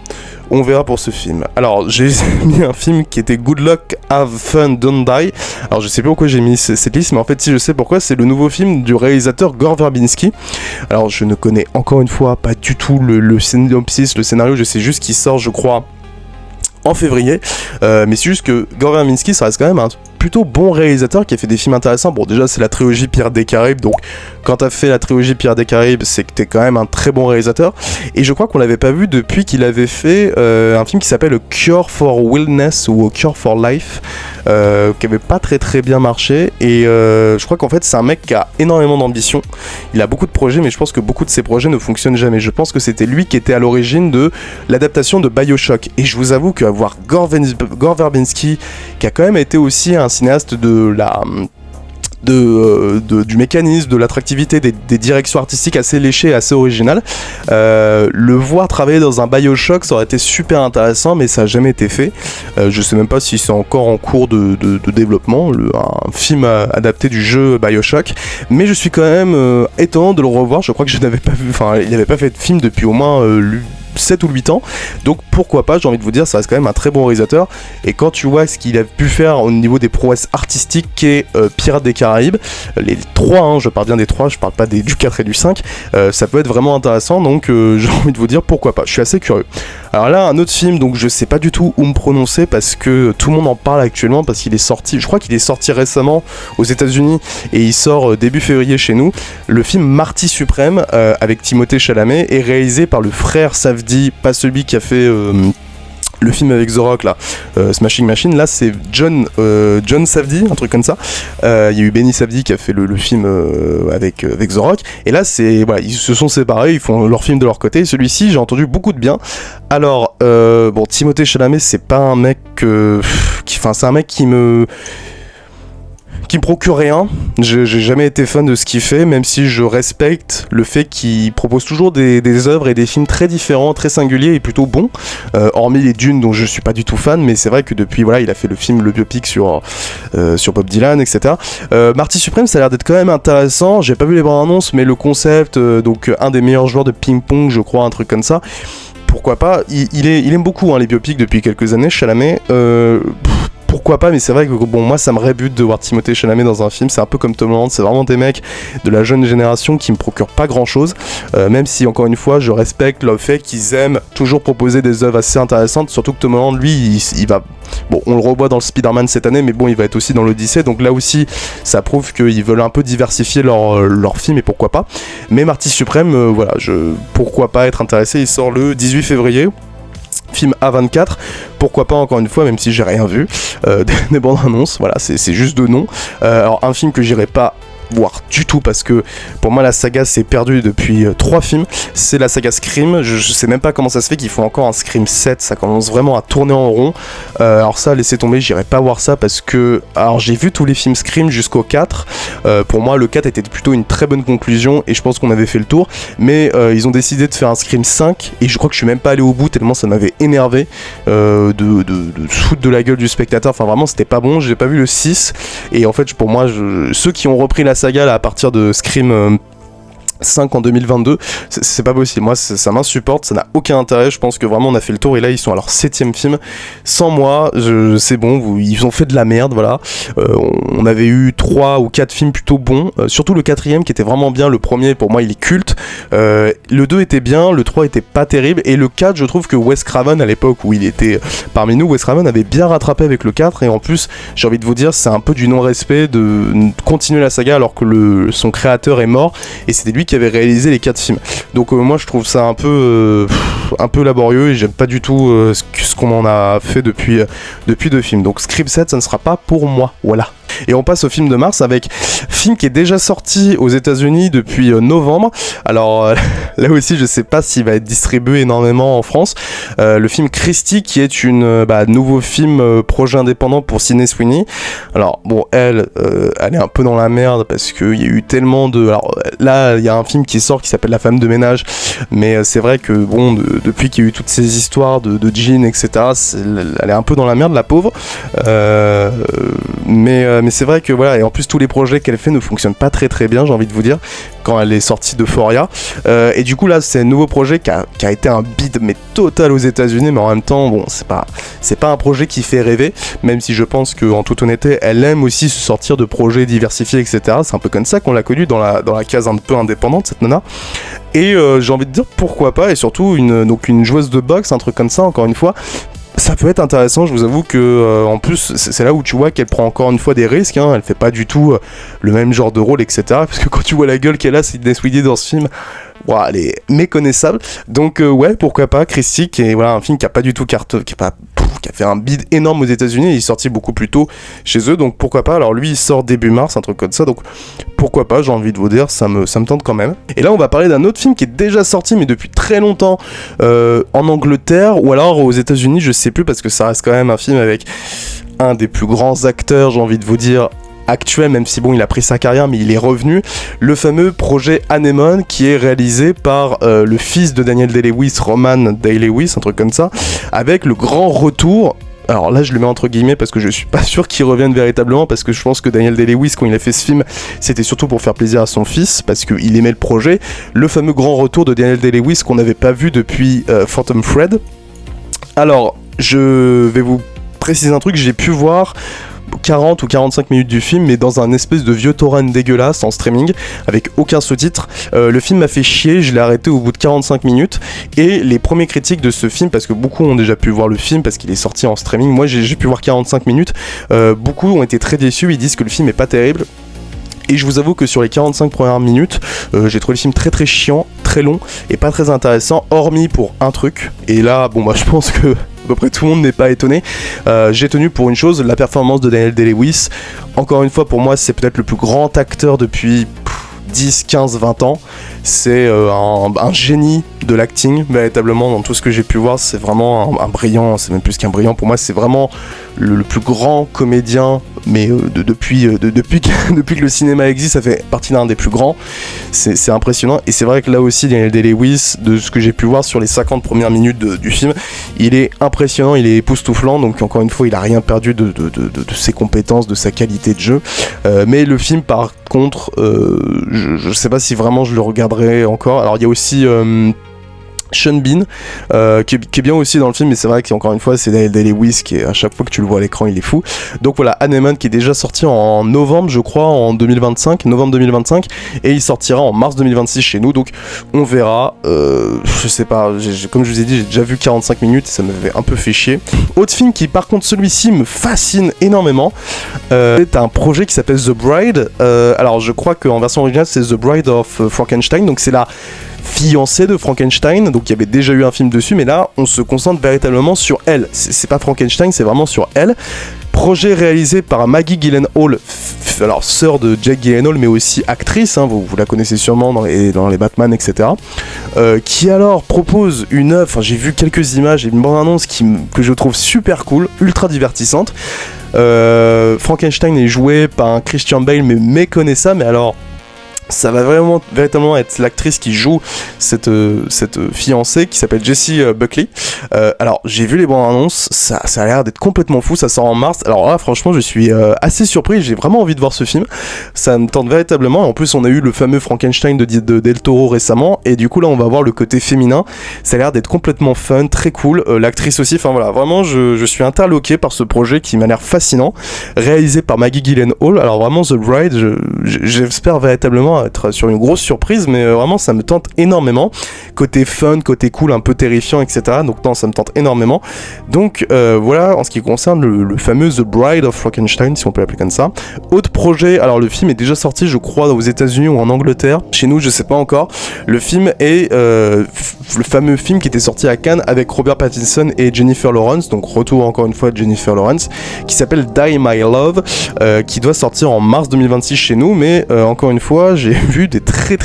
on verra pour ce film. Alors j'ai mis un film qui était Good Luck, Have Fun, Don't Die. Alors je sais pas pourquoi j'ai mis cette liste, mais en fait si je sais pourquoi, c'est le nouveau film du réalisateur Gore Verbinski. Alors je ne connais encore une fois pas du tout le synopsis, le scénario, je sais juste qu'il sort, je crois, en février, mais c'est juste que Gore Verbinski, ça reste quand même un plutôt bon réalisateur qui a fait des films intéressants. Bon, déjà c'est la trilogie Pirates des Caraïbes, donc quand t'as fait la trilogie Pirates des Caraïbes, c'est que t'es quand même un très bon réalisateur, et je crois qu'on l'avait pas vu depuis qu'il avait fait un film qui s'appelle Cure for Wildness ou Cure for Life, qui avait pas très bien marché, et je crois qu'en fait c'est un mec qui a énormément d'ambition, il a beaucoup de projets, mais je pense que beaucoup de ses projets ne fonctionnent jamais. Je pense que c'était lui qui était à l'origine de l'adaptation de BioShock, et je vous avoue qu'avoir Gore Verbinski, qui a quand même été aussi un cinéaste du mécanisme, de l'attractivité, des directions artistiques assez léchées, assez originales, le voir travailler dans un BioShock, ça aurait été super intéressant, mais ça n'a jamais été fait. Je sais même pas si c'est encore en cours de développement, un film adapté du jeu BioShock, mais je suis quand même étonné de le revoir. Je crois que je n'avais pas vu, enfin il n'avait pas fait de film depuis au moins 7 ou 8 ans, donc pourquoi pas, j'ai envie de vous dire, ça reste quand même un très bon réalisateur, et quand tu vois ce qu'il a pu faire au niveau des prouesses artistiques qu'est Pirates des Caraïbes, les 3, hein, je parle bien des 3, je parle pas du 4 et du 5, ça peut être vraiment intéressant, donc j'ai envie de vous dire pourquoi pas, je suis assez curieux. Alors là, un autre film, donc je sais pas du tout où me prononcer parce que tout le monde en parle actuellement, parce qu'il est sorti, je crois qu'il est sorti récemment aux États-Unis et il sort début février chez nous. Le film Marty Suprême avec Timothée Chalamet est réalisé par le frère Safdie, pas celui qui a fait le film avec The Rock là, Smashing Machine. Là c'est John Safdie, un truc comme ça. Il y a eu Benny Safdie qui a fait le film avec The Rock, et là c'est voilà, ils se sont séparés, ils font leur film de leur côté. Celui-ci j'ai entendu beaucoup de bien. Alors bon, Timothée Chalamet c'est pas un mec c'est un mec qui me procure rien. J'ai jamais été fan de ce qu'il fait, même si je respecte le fait qu'il propose toujours des œuvres et des films très différents, très singuliers et plutôt bons, hormis les Dunes dont je suis pas du tout fan, mais c'est vrai que depuis, voilà, il a fait le biopic sur Bob Dylan, etc. Marty Suprême, ça a l'air d'être quand même intéressant. J'ai pas vu les bandes annonces, mais le concept, donc un des meilleurs joueurs de ping-pong, je crois, un truc comme ça. Pourquoi pas, il aime beaucoup les biopics depuis quelques années, Chalamet. Pourquoi pas, mais c'est vrai que bon, moi ça me rébute de voir Timothée Chalamet dans un film. C'est un peu comme Tom Holland, c'est vraiment des mecs de la jeune génération qui me procurent pas grand chose, même si encore une fois je respecte le fait qu'ils aiment toujours proposer des œuvres assez intéressantes, surtout que Tom Holland lui il va, bon on le revoit dans le Spider-Man cette année, mais bon il va être aussi dans l'Odyssée, donc là aussi ça prouve qu'ils veulent un peu diversifier leur film, et pourquoi pas. Mais Marty Suprême, voilà, pourquoi pas être intéressé. Il sort le 18 février, film A24, pourquoi pas, encore une fois, même si j'ai rien vu des bandes annonces, voilà, c'est juste de nom. Alors un film que j'irai pas voir du tout, parce que pour moi la saga s'est perdue depuis 3 films, c'est la saga Scream. Je sais même pas comment ça se fait qu'ils font encore un Scream 7, ça commence vraiment à tourner en rond. Alors ça, laissez tomber, j'irai pas voir ça, parce que alors j'ai vu tous les films Scream jusqu'au 4, pour moi le 4 était plutôt une très bonne conclusion et je pense qu'on avait fait le tour, mais ils ont décidé de faire un Scream 5 et je crois que je suis même pas allé au bout tellement ça m'avait énervé de se foutre de la gueule du spectateur. Enfin vraiment c'était pas bon. J'ai pas vu le 6 et en fait pour moi ceux qui ont repris la saga là à partir de Scream 5 en 2022, c'est pas possible. Moi ça m'insupporte, ça n'a aucun intérêt. Je pense que vraiment on a fait le tour et là ils sont à leur 7ème film sans moi. C'est bon, ils ont fait de la merde, voilà. On avait eu 3 ou 4 films plutôt bons, surtout le 4ème qui était vraiment bien. Le premier pour moi il est culte, le 2 était bien, le 3 était pas terrible, et le 4 je trouve que Wes Craven à l'époque où il était parmi nous, Wes Craven avait bien rattrapé avec le 4, et en plus j'ai envie de vous dire c'est un peu du non-respect de continuer la saga alors que son créateur est mort et c'était lui qui avait réalisé les 4 films. Donc moi je trouve ça un peu laborieux et j'aime pas du tout ce qu'on en a fait depuis 2 films. Donc Scream 7 ça ne sera pas pour moi, voilà. Et on passe au film de mars avec film qui est déjà sorti aux États-Unis depuis novembre. Alors là aussi, je sais pas s'il va être distribué énormément en France. Le film Christie, qui est nouveau film projet indépendant pour Sydney Sweeney. Alors bon, elle est un peu dans la merde parce qu'il y a eu tellement de... Alors là, il y a un film qui sort qui s'appelle La femme de ménage, mais c'est vrai que bon, depuis qu'il y a eu toutes ces histoires de jeans, etc., elle est un peu dans la merde, la pauvre. Mais c'est vrai que voilà, et en plus tous les projets qu'elle fait ne fonctionnent pas très très bien, j'ai envie de vous dire, quand elle est sortie d'Euphoria. Et du coup là, c'est un nouveau projet qui a été un bid mais total aux États-Unis, mais en même temps, bon, c'est pas un projet qui fait rêver, même si je pense que en toute honnêteté, elle aime aussi se sortir de projets diversifiés, etc. C'est un peu comme ça qu'on l'a connue dans la case un peu indépendante, cette nana. Et j'ai envie de dire pourquoi pas, et surtout une joueuse de boxe, un truc comme ça, encore une fois. Ça peut être intéressant, je vous avoue que en plus c'est là où tu vois qu'elle prend encore une fois des risques, hein. Elle fait pas du tout le même genre de rôle, etc. Parce que quand tu vois la gueule qu'elle a, Sydney Sweeney dans ce film, wow, elle est méconnaissable. Donc ouais, pourquoi pas, Christie, qui est un film qui a pas du tout qui a fait un bid énorme aux États-Unis, il est sorti beaucoup plus tôt chez eux, donc pourquoi pas. Alors lui il sort début mars, un truc comme ça, donc pourquoi pas, j'ai envie de vous dire, ça me tente quand même. Et là on va parler d'un autre film qui est déjà sorti mais depuis très longtemps en Angleterre ou alors aux États-Unis, je sais plus, parce que ça reste quand même un film avec un des plus grands acteurs, j'ai envie de vous dire, actuel, même si bon il a pris sa carrière mais il est revenu, le fameux projet Anemone, qui est réalisé par le fils de Daniel Day-Lewis, Roman Day-Lewis, un truc comme ça, avec le grand retour. Alors là je le mets entre guillemets parce que je suis pas sûr qu'il revienne véritablement, parce que je pense que Daniel Day-Lewis, quand il a fait ce film, c'était surtout pour faire plaisir à son fils, parce qu'il aimait le projet. Le fameux grand retour de Daniel Day-Lewis qu'on n'avait pas vu depuis Phantom Thread. Alors je vais vous préciser un truc, j'ai pu voir 40 ou 45 minutes du film, mais dans un espèce de vieux torrent dégueulasse en streaming avec aucun sous-titre. Le film m'a fait chier, je l'ai arrêté au bout de 45 minutes, et les premiers critiques de ce film, parce que beaucoup ont déjà pu voir le film parce qu'il est sorti en streaming, moi j'ai pu voir 45 minutes, beaucoup ont été très déçus, ils disent que le film est pas terrible. Et je vous avoue que sur les 45 premières minutes, j'ai trouvé le film très très chiant, très long et pas très intéressant, hormis pour un truc. Et là, bon bah je pense que à peu près tout le monde n'est pas étonné. J'ai tenu pour une chose, la performance de Daniel Day-Lewis. Encore une fois, pour moi, c'est peut-être le plus grand acteur depuis 10, 15, 20 ans. C'est un génie de l'acting, véritablement, dans tout ce que j'ai pu voir. C'est vraiment un brillant, c'est même plus qu'un brillant. Pour moi, c'est vraiment le plus grand comédien, mais depuis que le cinéma existe, ça fait partie d'un des plus grands. C'est impressionnant. Et c'est vrai que là aussi, Daniel Day-Lewis, de ce que j'ai pu voir sur les 50 premières minutes du film, il est impressionnant, il est époustouflant. Donc encore une fois, il a rien perdu de ses compétences, de sa qualité de jeu. Mais le film, par contre, je sais pas si vraiment je le regarderai encore. Alors il y a aussi Sean Bean, qui est bien aussi dans le film, mais c'est vrai qu'encore une fois c'est Daniel Day-Lewis qui est, à chaque fois que tu le vois à l'écran, il est fou. Donc voilà, Anemone, qui est déjà sorti en novembre, je crois, novembre 2025, et il sortira en mars 2026 chez nous, donc on verra. Je sais pas, comme je vous ai dit, j'ai déjà vu 45 minutes et ça m'avait un peu fait chier. Autre film qui, par contre, celui-ci me fascine énormément, c'est un projet qui s'appelle The Bride. Alors je crois qu'en version originale c'est The Bride of Frankenstein, donc c'est la fiancée de Frankenstein, donc il y avait déjà eu un film dessus, mais là on se concentre véritablement sur elle. C'est pas Frankenstein, c'est vraiment sur elle. Projet réalisé par Maggie Gyllenhaal, alors sœur de Jake Gyllenhaal, mais aussi actrice, hein, vous la connaissez sûrement dans les Batman, etc. Qui alors propose une œuvre, enfin, j'ai vu quelques images et une bande-annonce que je trouve super cool, ultra divertissante. Frankenstein est joué par un Christian Bale, mais méconnaissable, mais alors ça va véritablement être l'actrice qui joue cette fiancée qui s'appelle Jessie Buckley. Alors j'ai vu les bandes annonces, ça a l'air d'être complètement fou, ça sort en mars. Alors là franchement je suis assez surpris, j'ai vraiment envie de voir ce film, ça me tente véritablement. En plus on a eu le fameux Frankenstein de Del Toro récemment, et du coup là on va voir le côté féminin, ça a l'air d'être complètement fun, très cool. L'actrice aussi, enfin voilà, vraiment je suis interloqué par ce projet qui m'a l'air fascinant, réalisé par Maggie Gyllenhaal. Alors vraiment The Bride, j'espère véritablement être sur une grosse surprise, mais vraiment ça me tente énormément. Côté fun, côté cool, un peu terrifiant, etc. Donc non, ça me tente énormément. Donc voilà, en ce qui concerne le fameux The Bride of Frankenstein, si on peut l'appeler comme ça. Autre projet, alors le film est déjà sorti, je crois, aux États-Unis ou en Angleterre. Chez nous, je sais pas encore. Le film est le fameux film qui était sorti à Cannes avec Robert Pattinson et Jennifer Lawrence, donc retour encore une fois de Jennifer Lawrence, qui s'appelle Die My Love, qui doit sortir en mars 2026 chez nous, mais encore une fois, j'ai vu des très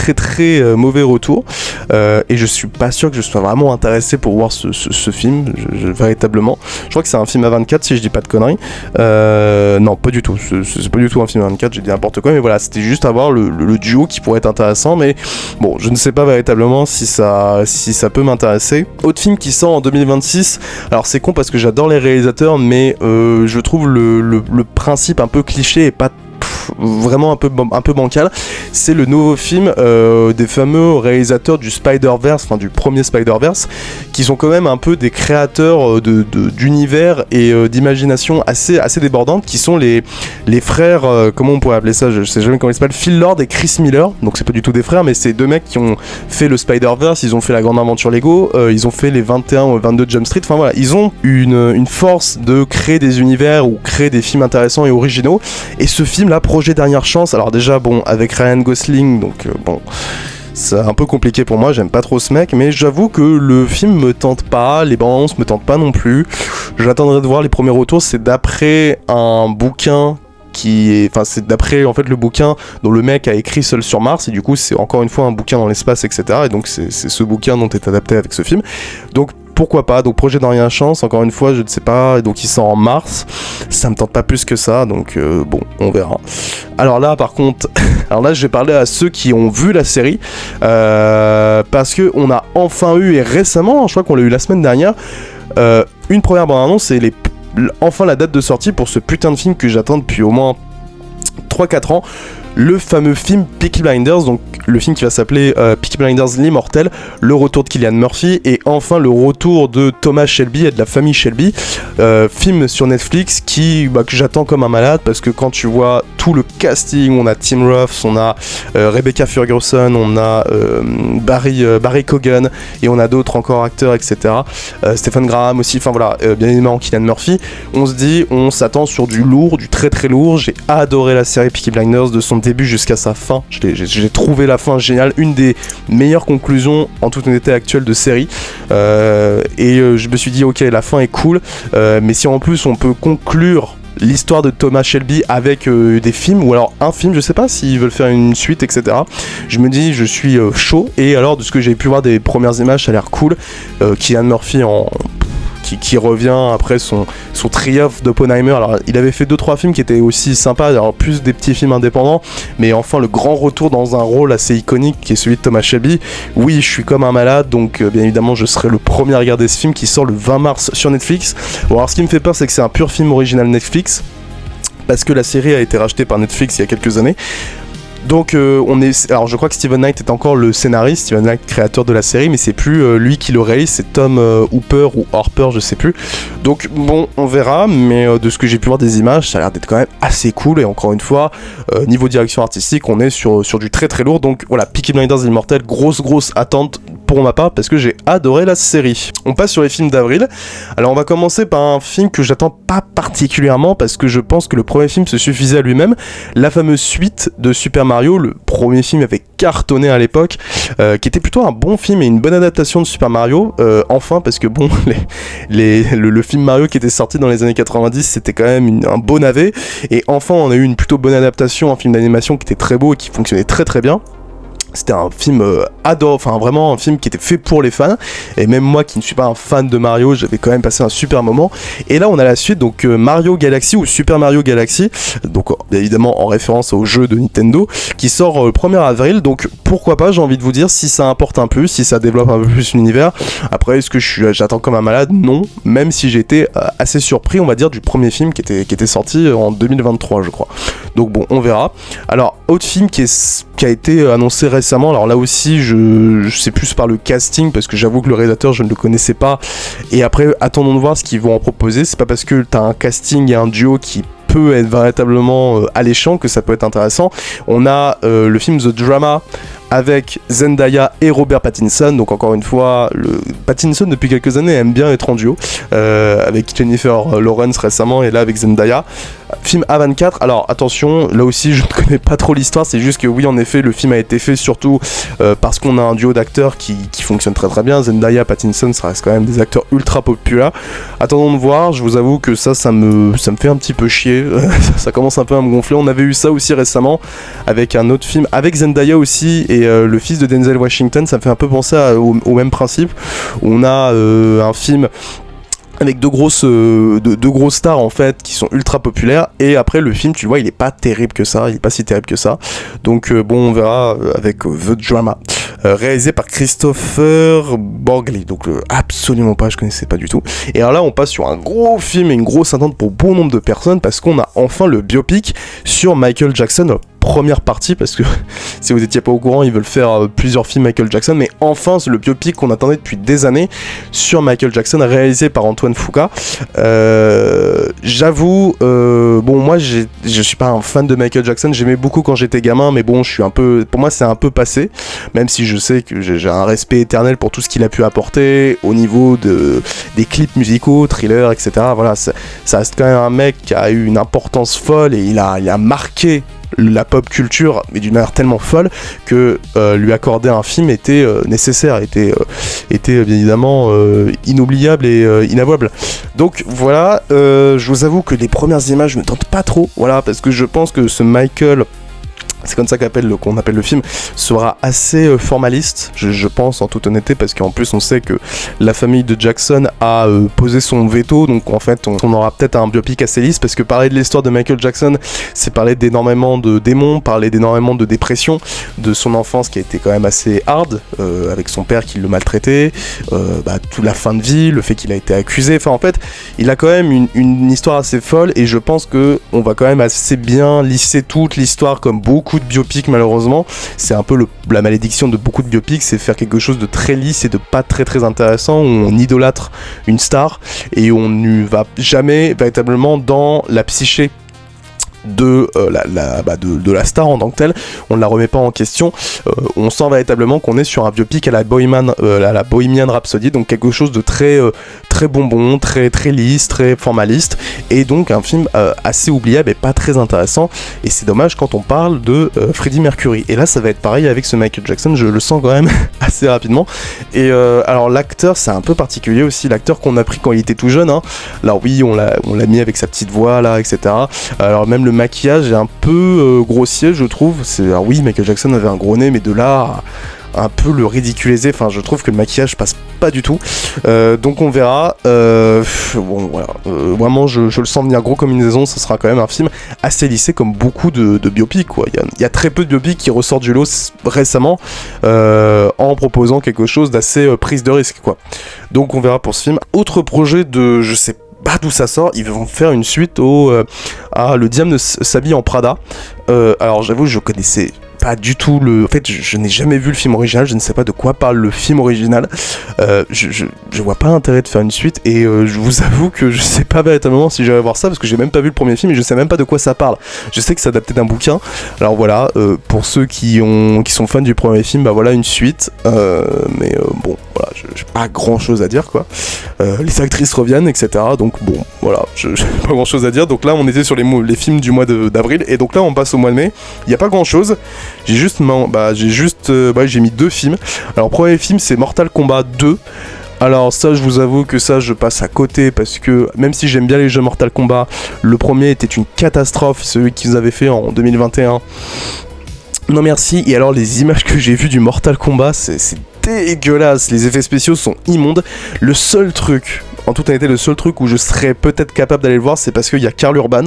mauvais retours, et je suis pas sûr que je sois vraiment intéressé pour voir ce film, véritablement. Je crois que c'est un film à 24 si je dis pas de conneries. Non, pas du tout, c'est pas du tout un film à 24, j'ai dit n'importe quoi, mais voilà, c'était juste à voir le duo qui pourrait être intéressant, mais bon, je ne sais pas véritablement si ça peut m'intéresser. Autre film qui sort en 2026, alors c'est con parce que j'adore les réalisateurs, mais je trouve le principe un peu cliché et pas vraiment un peu bancal. C'est le nouveau film des fameux réalisateurs du Spider-Verse, enfin du premier Spider-Verse, qui sont quand même un peu des créateurs d'univers et d'imagination assez débordantes, qui sont les frères, comment on pourrait appeler ça, je sais jamais comment ils s'appellent, Phil Lord et Chris Miller. Donc c'est pas du tout des frères, mais c'est deux mecs qui ont fait le Spider-Verse, ils ont fait la grande aventure Lego, ils ont fait les 21 ou 22 Jump Street, enfin voilà, ils ont une force de créer des univers ou créer des films intéressants et originaux. Et ce film là, Projet Dernière Chance, alors déjà bon, avec Ryan Gosling, donc bon, c'est un peu compliqué pour moi, j'aime pas trop ce mec, mais j'avoue que le film me tente pas, les bandes annonces me tentent pas non plus. J'attendrai de voir les premiers retours, c'est d'après un bouquin c'est d'après en fait le bouquin dont le mec a écrit Seul sur Mars, et du coup c'est encore une fois un bouquin dans l'espace, etc. Et donc c'est ce bouquin dont est adapté avec ce film. Donc pourquoi pas, donc Projet Dernière Chance, encore une fois je ne sais pas, et donc il sort en mars, ça me tente pas plus que ça, donc bon, on verra. Alors là par contre, je vais parler à ceux qui ont vu la série, parce que on a enfin eu, et récemment, je crois qu'on l'a eu la semaine dernière, une première bande-annonce et enfin la date de sortie pour ce putain de film que j'attends depuis au moins 3-4 ans, le fameux film Peaky Blinders, donc le film qui va s'appeler Peaky Blinders l'Immortel, le retour de Cillian Murphy et enfin le retour de Thomas Shelby et de la famille Shelby, film sur Netflix que j'attends comme un malade, parce que quand tu vois tout le casting, on a Tim Roth, on a Rebecca Ferguson, on a Barry Keoghan et on a d'autres encore acteurs, etc. Stephen Graham aussi, enfin voilà, bien évidemment Cillian Murphy. On s'attend sur du lourd, du très lourd. J'ai adoré la série Peaky Blinders de son début jusqu'à sa fin. J'ai trouvé la fin géniale, une des meilleures conclusions en toute honnêteté actuelle de série, et je me suis dit ok, la fin est cool, mais si en plus on peut conclure l'histoire de Thomas Shelby avec des films, ou alors un film, je sais pas s'ils veulent faire une suite, etc. Je me dis, je suis chaud, et alors de ce que j'ai pu voir des premières images, ça a l'air cool. Cillian Murphy qui revient après son triomphe d'Oppenheimer. Alors il avait fait 2-3 films qui étaient aussi sympas, alors plus des petits films indépendants, mais enfin le grand retour dans un rôle assez iconique qui est celui de Thomas Shelby. Oui, je suis comme un malade, donc bien évidemment je serai le premier à regarder ce film qui sort le 20 mars sur Netflix. Bon, alors ce qui me fait peur, c'est que c'est un pur film original Netflix, parce que la série a été rachetée par Netflix il y a quelques années. Donc alors je crois que Steven Knight est encore le scénariste, Steven Knight créateur de la série, mais c'est plus lui qui le réalise, c'est Tom Hooper ou Harper, je sais plus. Donc bon, on verra, mais de ce que j'ai pu voir des images, ça a l'air d'être quand même assez cool, et encore une fois, niveau direction artistique, on est sur du très lourd. Donc voilà, Peaky Blinders Immortel, grosse attente pour ma part, parce que j'ai adoré la série. On passe sur les films d'avril. Alors on va commencer par un film que j'attends pas particulièrement, parce que je pense que le premier film se suffisait à lui-même, la fameuse suite de Super Mario. Le premier film avait cartonné à l'époque, qui était plutôt un bon film et une bonne adaptation de Super Mario, enfin, parce que bon, le film Mario qui était sorti dans les années 90, c'était quand même un beau navet, et enfin on a eu une plutôt bonne adaptation, un film d'animation qui était très beau et qui fonctionnait très bien. C'était un film vraiment un film qui était fait pour les fans, et même moi qui ne suis pas un fan de Mario, j'avais quand même passé un super moment. Et là on a la suite, donc Mario Galaxy ou Super Mario Galaxy, donc évidemment en référence au jeu de Nintendo, qui sort le 1er avril, donc pourquoi pas, j'ai envie de vous dire, si ça importe un peu, si ça développe un peu plus l'univers. Après, est-ce que j'attends comme un malade? Non, même si j'ai été assez surpris, on va dire, du premier film qui était sorti en 2023, je crois. Donc bon, on verra. Alors, autre film qui a été annoncé récemment, alors là aussi je sais plus par le casting, parce que j'avoue que le réalisateur je ne le connaissais pas, et après attendons de voir ce qu'ils vont en proposer. C'est pas parce que t'as un casting et un duo qui peut être véritablement alléchant, que ça peut être intéressant. On a le film The Drama avec Zendaya et Robert Pattinson. Donc encore une fois, Pattinson depuis quelques années aime bien être en duo, avec Jennifer Lawrence récemment et là avec Zendaya. Film A24, alors attention, là aussi je ne connais pas trop l'histoire, c'est juste que oui en effet le film a été fait surtout parce qu'on a un duo d'acteurs qui fonctionne très très bien. Zendaya, Pattinson, ça reste quand même des acteurs ultra populaires. Attendons de voir, je vous avoue que ça me fait un petit peu chier, ça commence un peu à me gonfler. On avait eu ça aussi récemment avec un autre film, avec Zendaya aussi et le fils de Denzel Washington, ça me fait un peu penser au même principe. On a un film avec deux grosses stars en fait qui sont ultra populaires, et après le film tu vois il est pas terrible que ça, il est pas si terrible que ça, donc bon on verra avec The Drama, réalisé par Christopher Borgli, donc absolument pas, je connaissais pas du tout. Et alors là on passe sur un gros film et une grosse attente pour bon nombre de personnes, parce qu'on a enfin le biopic sur Michael Jackson, première partie, parce que si vous étiez pas au courant, ils veulent faire plusieurs films Michael Jackson, mais enfin c'est le biopic qu'on attendait depuis des années sur Michael Jackson, réalisé par Antoine Fuqua. J'avoue, bon moi je suis pas un fan de Michael Jackson, j'aimais beaucoup quand j'étais gamin, mais bon je suis un peu, pour moi c'est un peu passé, même si je sais que j'ai un respect éternel pour tout ce qu'il a pu apporter au niveau des clips musicaux, thrillers, etc. Voilà, ça reste quand même un mec qui a eu une importance folle, et il a marqué la pop culture, mais d'une manière tellement folle que lui accorder un film était nécessaire, était bien évidemment inoubliable et inavouable. Donc voilà, je vous avoue que les premières images me tentent pas trop, voilà, parce que je pense que ce Michael, c'est comme ça qu'on appelle le film, sera assez formaliste, je pense en toute honnêteté, parce qu'en plus on sait que la famille de Jackson a posé son veto, donc en fait on aura peut-être un biopic assez lisse, parce que parler de l'histoire de Michael Jackson, c'est parler d'énormément de démons, parler d'énormément de dépression, de son enfance qui a été quand même assez hard, avec son père qui le maltraitait, toute la fin de vie, le fait qu'il a été accusé, enfin en fait il a quand même une histoire assez folle, et je pense que on va quand même assez bien lisser toute l'histoire, comme beaucoup de biopics malheureusement, c'est un peu la malédiction de beaucoup de biopics, c'est faire quelque chose de très lisse et de pas très très intéressant, où on idolâtre une star et on ne va jamais véritablement dans la psyché de la star en tant que telle, on ne la remet pas en question, on sent véritablement qu'on est sur un biopic à la Bohemian Rhapsody, donc quelque chose de très très bonbon, très très lisse, très formaliste, et donc un film assez oubliable et pas très intéressant, et c'est dommage quand on parle de Freddie Mercury. Et là ça va être pareil avec ce Michael Jackson, je le sens quand même assez rapidement. Et alors l'acteur, c'est un peu particulier aussi, l'acteur qu'on a pris quand il était tout jeune, hein. Alors oui, on l'a mis avec sa petite voix là, etc. Alors même le maquillage est un peu grossier, je trouve. Alors oui, Michael Jackson avait un gros nez, mais de là un peu le ridiculiser, enfin je trouve que le maquillage passe pas du tout, donc on verra. Bon voilà, vraiment je le sens venir gros comme une maison, ça sera quand même un film assez lissé, comme beaucoup de biopics quoi. Il y a très peu de biopics qui ressortent du lot récemment, en proposant quelque chose d'assez prise de risque quoi. Donc on verra pour ce film. Autre projet de, je sais pas d'où ça sort, ils vont faire une suite à Le Diable s'habille en Prada. Alors j'avoue, je connaissais pas du tout en fait je n'ai jamais vu le film original, je ne sais pas de quoi parle le film original, je vois pas l'intérêt de faire une suite, et je vous avoue que je sais pas véritablement si j'irai voir ça, parce que j'ai même pas vu le premier film et je sais même pas de quoi ça parle. Je sais que c'est adapté d'un bouquin, alors voilà, pour ceux qui sont fans du premier film, bah voilà une suite, mais bon voilà, j'ai pas grand chose à dire quoi. Les actrices reviennent, etc. Donc bon voilà, j'ai pas grand chose à dire. Donc là on était sur les films du mois d'avril, et donc là on passe au mois de mai, il y a pas grand chose. J'ai mis 2 films. Alors premier film c'est Mortal Kombat 2. Alors ça je vous avoue que ça je passe à côté, parce que même si j'aime bien les jeux Mortal Kombat, le premier était une catastrophe, celui qu'ils avaient fait en 2021. Non merci. Et alors les images que j'ai vues du Mortal Kombat, c'est dégueulasse, les effets spéciaux sont immondes. Le seul truc, en toute honnêteté, le seul truc où je serais peut-être capable d'aller le voir, c'est parce qu'il y a Karl Urban.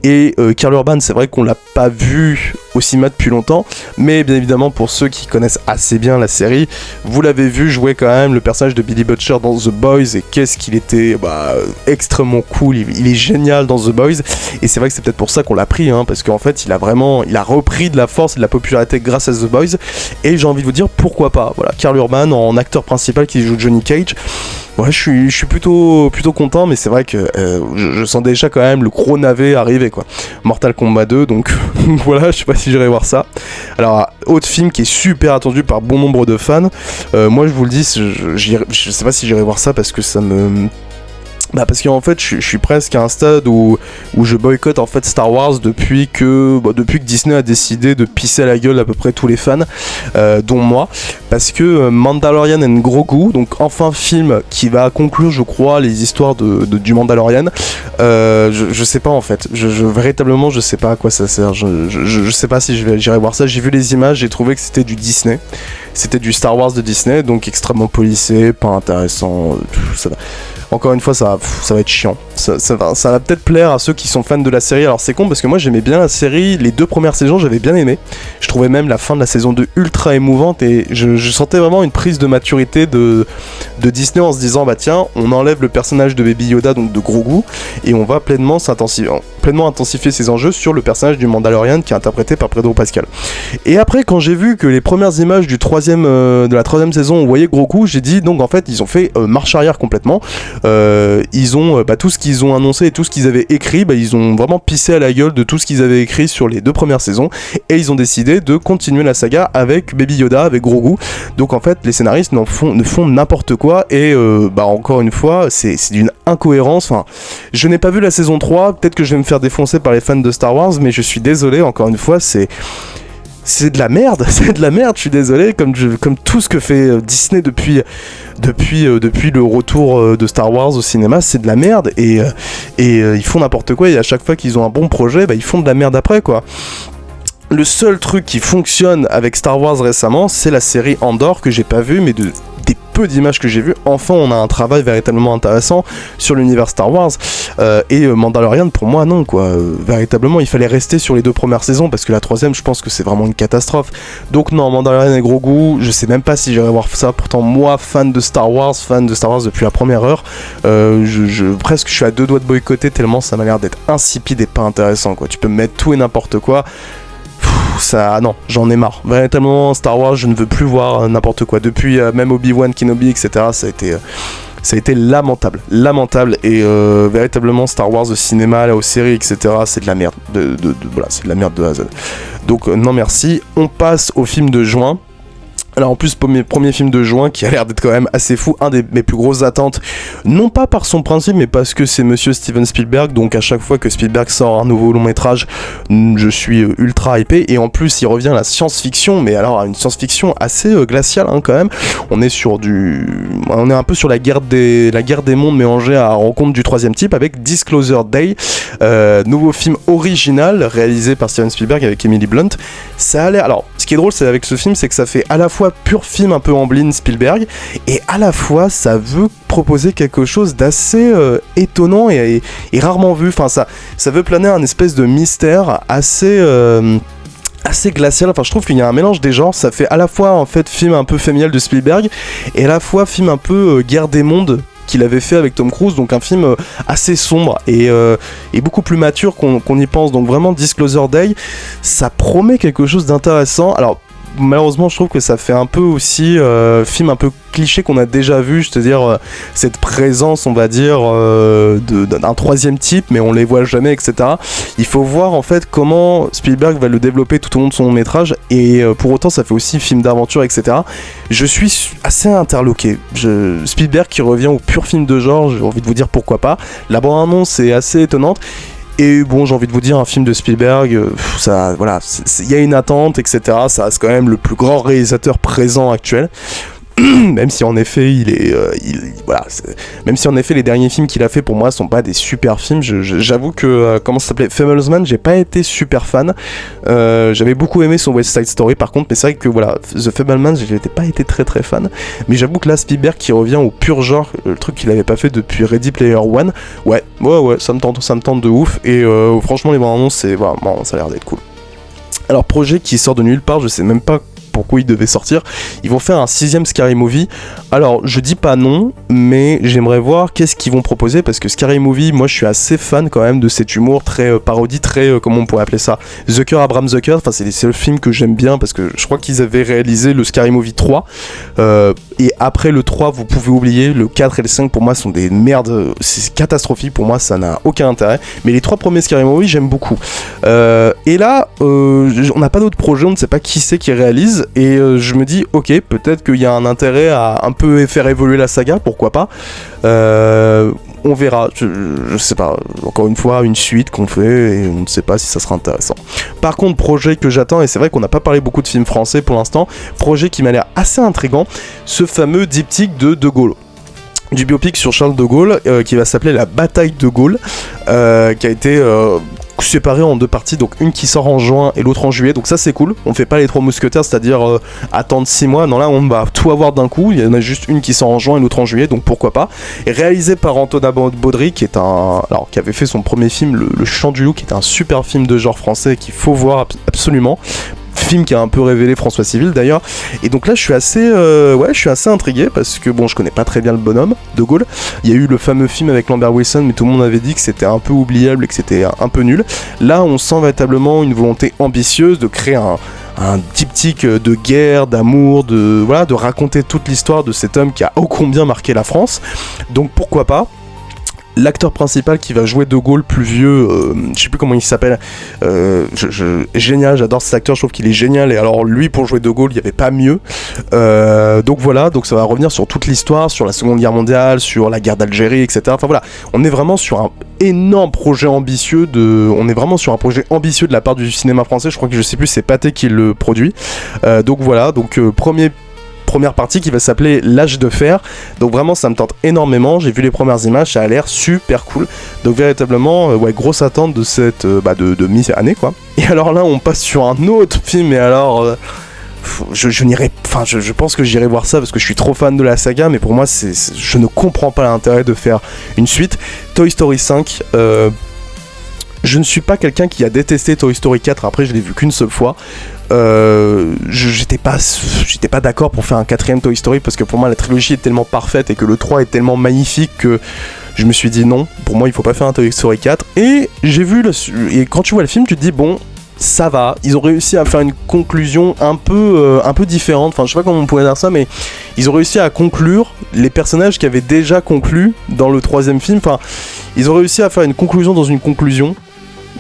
Et Karl Urban, c'est vrai qu'on l'a pas vu au cinéma depuis longtemps, mais bien évidemment pour ceux qui connaissent assez bien la série, vous l'avez vu jouer quand même le personnage de Billy Butcher dans The Boys, et qu'est-ce qu'il était extrêmement cool, il est génial dans The Boys, et c'est vrai que c'est peut-être pour ça qu'on l'a pris, parce qu'en fait il a repris de la force et de la popularité grâce à The Boys, et j'ai envie de vous dire pourquoi pas, voilà, Karl Urban en acteur principal qui joue Johnny Cage. Ouais, je suis plutôt content, mais c'est vrai que je sens déjà quand même le gros navet arriver, quoi. Mortal Kombat 2, donc voilà, je sais pas si j'irai voir ça. Alors, autre film qui est super attendu par bon nombre de fans, moi je vous le dis, je sais pas si j'irai voir ça parce que ça me... parce qu'en fait je suis presque à un stade où je boycotte en fait Star Wars depuis que Disney a décidé de pisser à la gueule à peu près tous les fans, dont moi, parce que Mandalorian and Grogu, donc enfin film qui va conclure je crois les histoires du Mandalorian, je sais pas en fait, véritablement je sais pas à quoi ça sert, je sais pas si j'irai voir ça. J'ai vu les images, j'ai trouvé que c'était du Disney, c'était du Star Wars de Disney, donc extrêmement policé, pas intéressant, ça va. Encore une fois, ça va être chiant. Ça va peut-être plaire à ceux qui sont fans de la série. Alors c'est con parce que moi j'aimais bien la série, les 2 premières saisons j'avais bien aimé. Je trouvais même la fin de la saison 2 ultra émouvante, et je sentais vraiment une prise de maturité de Disney en se disant tiens, on enlève le personnage de Baby Yoda, donc de Grogu, et on va pleinement intensifier ses enjeux sur le personnage du Mandalorian qui est interprété par Pedro Pascal. Et après, quand j'ai vu que les premières images de la 3e saison on voyait Grogu, j'ai dit donc en fait ils ont fait marche arrière complètement. Ils ont tout ce qu'ils ont annoncé et tout ce qu'ils avaient écrit, ils ont vraiment pissé à la gueule de tout ce qu'ils avaient écrit sur les 2 premières saisons, et ils ont décidé de continuer la saga avec Baby Yoda, avec Grogu. Donc en fait les scénaristes ne font n'importe quoi, et encore une fois c'est d'une incohérence. Enfin, je n'ai pas vu la saison 3, peut-être que je vais me faire défoncer par les fans de Star Wars, mais je suis désolé, encore une fois c'est de la merde, je suis désolé, comme tout ce que fait Disney depuis le retour de Star Wars au cinéma, c'est de la merde, et ils font n'importe quoi, et à chaque fois qu'ils ont un bon projet, ils font de la merde après, quoi. Le seul truc qui fonctionne avec Star Wars récemment, c'est la série Andor que j'ai pas vue, mais des peu d'images que j'ai vues, enfin on a un travail véritablement intéressant sur l'univers Star Wars, et Mandalorian pour moi non, quoi. Véritablement il fallait rester sur les 2 premières saisons, parce que la 3e je pense que c'est vraiment une catastrophe. Donc non, Mandalorian et Grogu, je sais même pas si j'irai voir ça, pourtant moi fan de Star Wars depuis la première heure, presque je suis à 2 doigts de boycotter tellement ça m'a l'air d'être insipide et pas intéressant, quoi. Tu peux me mettre tout et n'importe quoi. Non, j'en ai marre. Véritablement, Star Wars, je ne veux plus voir n'importe quoi. Depuis même Obi-Wan Kenobi, etc., ça a été lamentable, et véritablement Star Wars, au cinéma, aux séries, etc., c'est de la merde. Voilà, c'est de la merde de A à Z. Donc non merci. On passe au film de juin. Alors en plus, premier film de juin qui a l'air d'être quand même assez fou, un de mes plus grosses attentes, non pas par son principe, mais parce que c'est monsieur Steven Spielberg, donc à chaque fois que Spielberg sort un nouveau long métrage, je suis ultra hypé, et en plus il revient à la science-fiction, mais alors à une science-fiction assez glaciale quand même. On est un peu sur la guerre des mondes mélangée à la rencontre du 3e type, avec Disclosure Day, nouveau film original réalisé par Steven Spielberg avec Emily Blunt. Ça a l'air... Alors, ce qui est drôle c'est avec ce film, c'est que ça fait à la fois pur film un peu Amblin Spielberg, et à la fois ça veut proposer quelque chose d'assez étonnant et rarement vu. Enfin ça veut planer un espèce de mystère assez glacial. Enfin je trouve qu'il y a un mélange des genres. Ça fait à la fois en fait film un peu familial de Spielberg, et à la fois film un peu guerre des mondes qu'il avait fait avec Tom Cruise, donc un film assez sombre et beaucoup plus mature qu'on y pense. Donc vraiment Disclosure Day, ça promet quelque chose d'intéressant. Alors malheureusement je trouve que ça fait un peu aussi film un peu cliché qu'on a déjà vu, c'est-à-dire cette présence on va dire d'un 3e type, mais on les voit jamais, etc. Il faut voir en fait comment Spielberg va le développer tout au long de son long métrage, et pour autant ça fait aussi film d'aventure, etc. Je suis assez interloqué. Spielberg qui revient au pur film de genre, j'ai envie de vous dire pourquoi pas. La bande-annonce est assez étonnante. Et bon, j'ai envie de vous dire, un film de Spielberg, ça, voilà, il y a une attente, etc. Ça reste quand même le plus grand réalisateur présent actuel. Même si en effet même si en effet les derniers films qu'il a fait pour moi sont pas des super films. J'avoue que comment ça s'appelait, Fabelman, j'ai pas été super fan. J'avais beaucoup aimé son West Side Story par contre, mais c'est vrai que voilà, The Fabelman, j'ai pas été très très fan. Mais j'avoue que là Spielberg qui revient au pur genre, le truc qu'il avait pas fait depuis Ready Player One, ouais, ça me tente de ouf. Et franchement les bandes annonces, c'est vraiment, ça a l'air d'être cool. Alors projet qui sort de nulle part, je sais même pas pourquoi il devait sortir. Ils vont faire un 6ème Scary Movie. Alors je dis pas non, mais j'aimerais voir qu'est-ce qu'ils vont proposer, parce que Scary Movie, moi je suis assez fan quand même de cet humour très parodie, très comment on pourrait appeler ça, Zucker, Abraham Zucker. Enfin c'est le film que j'aime bien, parce que je crois qu'ils avaient réalisé le Scary Movie 3 et après le 3 vous pouvez oublier. Le 4 et le 5 pour moi sont des merdes, c'est catastrophique pour moi, ça n'a aucun intérêt, mais les 3 premiers Scary Movie j'aime beaucoup. Et là on n'a pas d'autres projets, on ne sait pas qui c'est qui réalise. Et je me dis, ok, peut-être qu'il y a un intérêt à un peu faire évoluer la saga, pourquoi pas. On verra, je sais pas, encore une fois, une suite qu'on fait et on ne sait pas si ça sera intéressant. Par contre, projet que j'attends, et c'est vrai qu'on n'a pas parlé beaucoup de films français pour l'instant, projet qui m'a l'air assez intriguant, ce fameux diptyque de De Gaulle. Du biopic sur Charles de Gaulle, qui va s'appeler La Bataille de Gaulle, qui a été séparé en 2 parties, donc une qui sort en juin et l'autre en juillet, donc ça c'est cool. On fait pas les 3 mousquetaires, c'est-à-dire attendre 6 mois, non là on va tout avoir d'un coup, il y en a juste une qui sort en juin et l'autre en juillet, donc pourquoi pas. Et réalisé par Antonin Baudry, qui avait fait son premier film, Le Chant du Loup, qui est un super film de genre français qu'il faut voir absolument. Film qui a un peu révélé François Civil d'ailleurs, et donc là je suis assez intrigué, parce que bon, je connais pas très bien le bonhomme De Gaulle. Il y a eu le fameux film avec Lambert Wilson, mais tout le monde avait dit que c'était un peu oubliable et que c'était un peu nul. Là on sent véritablement une volonté ambitieuse de créer un diptyque de guerre, d'amour, de raconter toute l'histoire de cet homme qui a ô combien marqué la France, donc pourquoi pas. L'acteur principal qui va jouer De Gaulle plus vieux, je sais plus comment il s'appelle, génial, j'adore cet acteur, je trouve qu'il est génial, et alors lui pour jouer De Gaulle, il n'y avait pas mieux. Donc voilà, donc ça va revenir sur toute l'histoire, sur la Seconde Guerre mondiale, sur la guerre d'Algérie, etc. Enfin voilà, on est vraiment sur un énorme projet ambitieux de la part du cinéma français. Je crois que je sais plus, c'est Pathé qui le produit. Donc voilà, donc première partie qui va s'appeler L'Âge de Fer, donc vraiment ça me tente énormément. J'ai vu les premières images, ça a l'air super cool, donc véritablement grosse attente de cette de mi-année quoi. Et alors là on passe sur un autre film, et alors je pense que j'irai voir ça parce que je suis trop fan de la saga, mais pour moi je ne comprends pas l'intérêt de faire une suite. Toy Story 5, je ne suis pas quelqu'un qui a détesté Toy Story 4, après je l'ai vu qu'une seule fois. J'étais pas d'accord pour faire un 4ème Toy Story, parce que pour moi la trilogie est tellement parfaite et que le 3 est tellement magnifique que je me suis dit non, pour moi il faut pas faire un Toy Story 4. Et j'ai vu et quand tu vois le film tu te dis bon, ça va, ils ont réussi à faire une conclusion un peu différente, enfin je sais pas comment on pourrait dire ça, mais ils ont réussi à conclure les personnages qui avaient déjà conclu dans le 3ème film, enfin ils ont réussi à faire une conclusion dans une conclusion.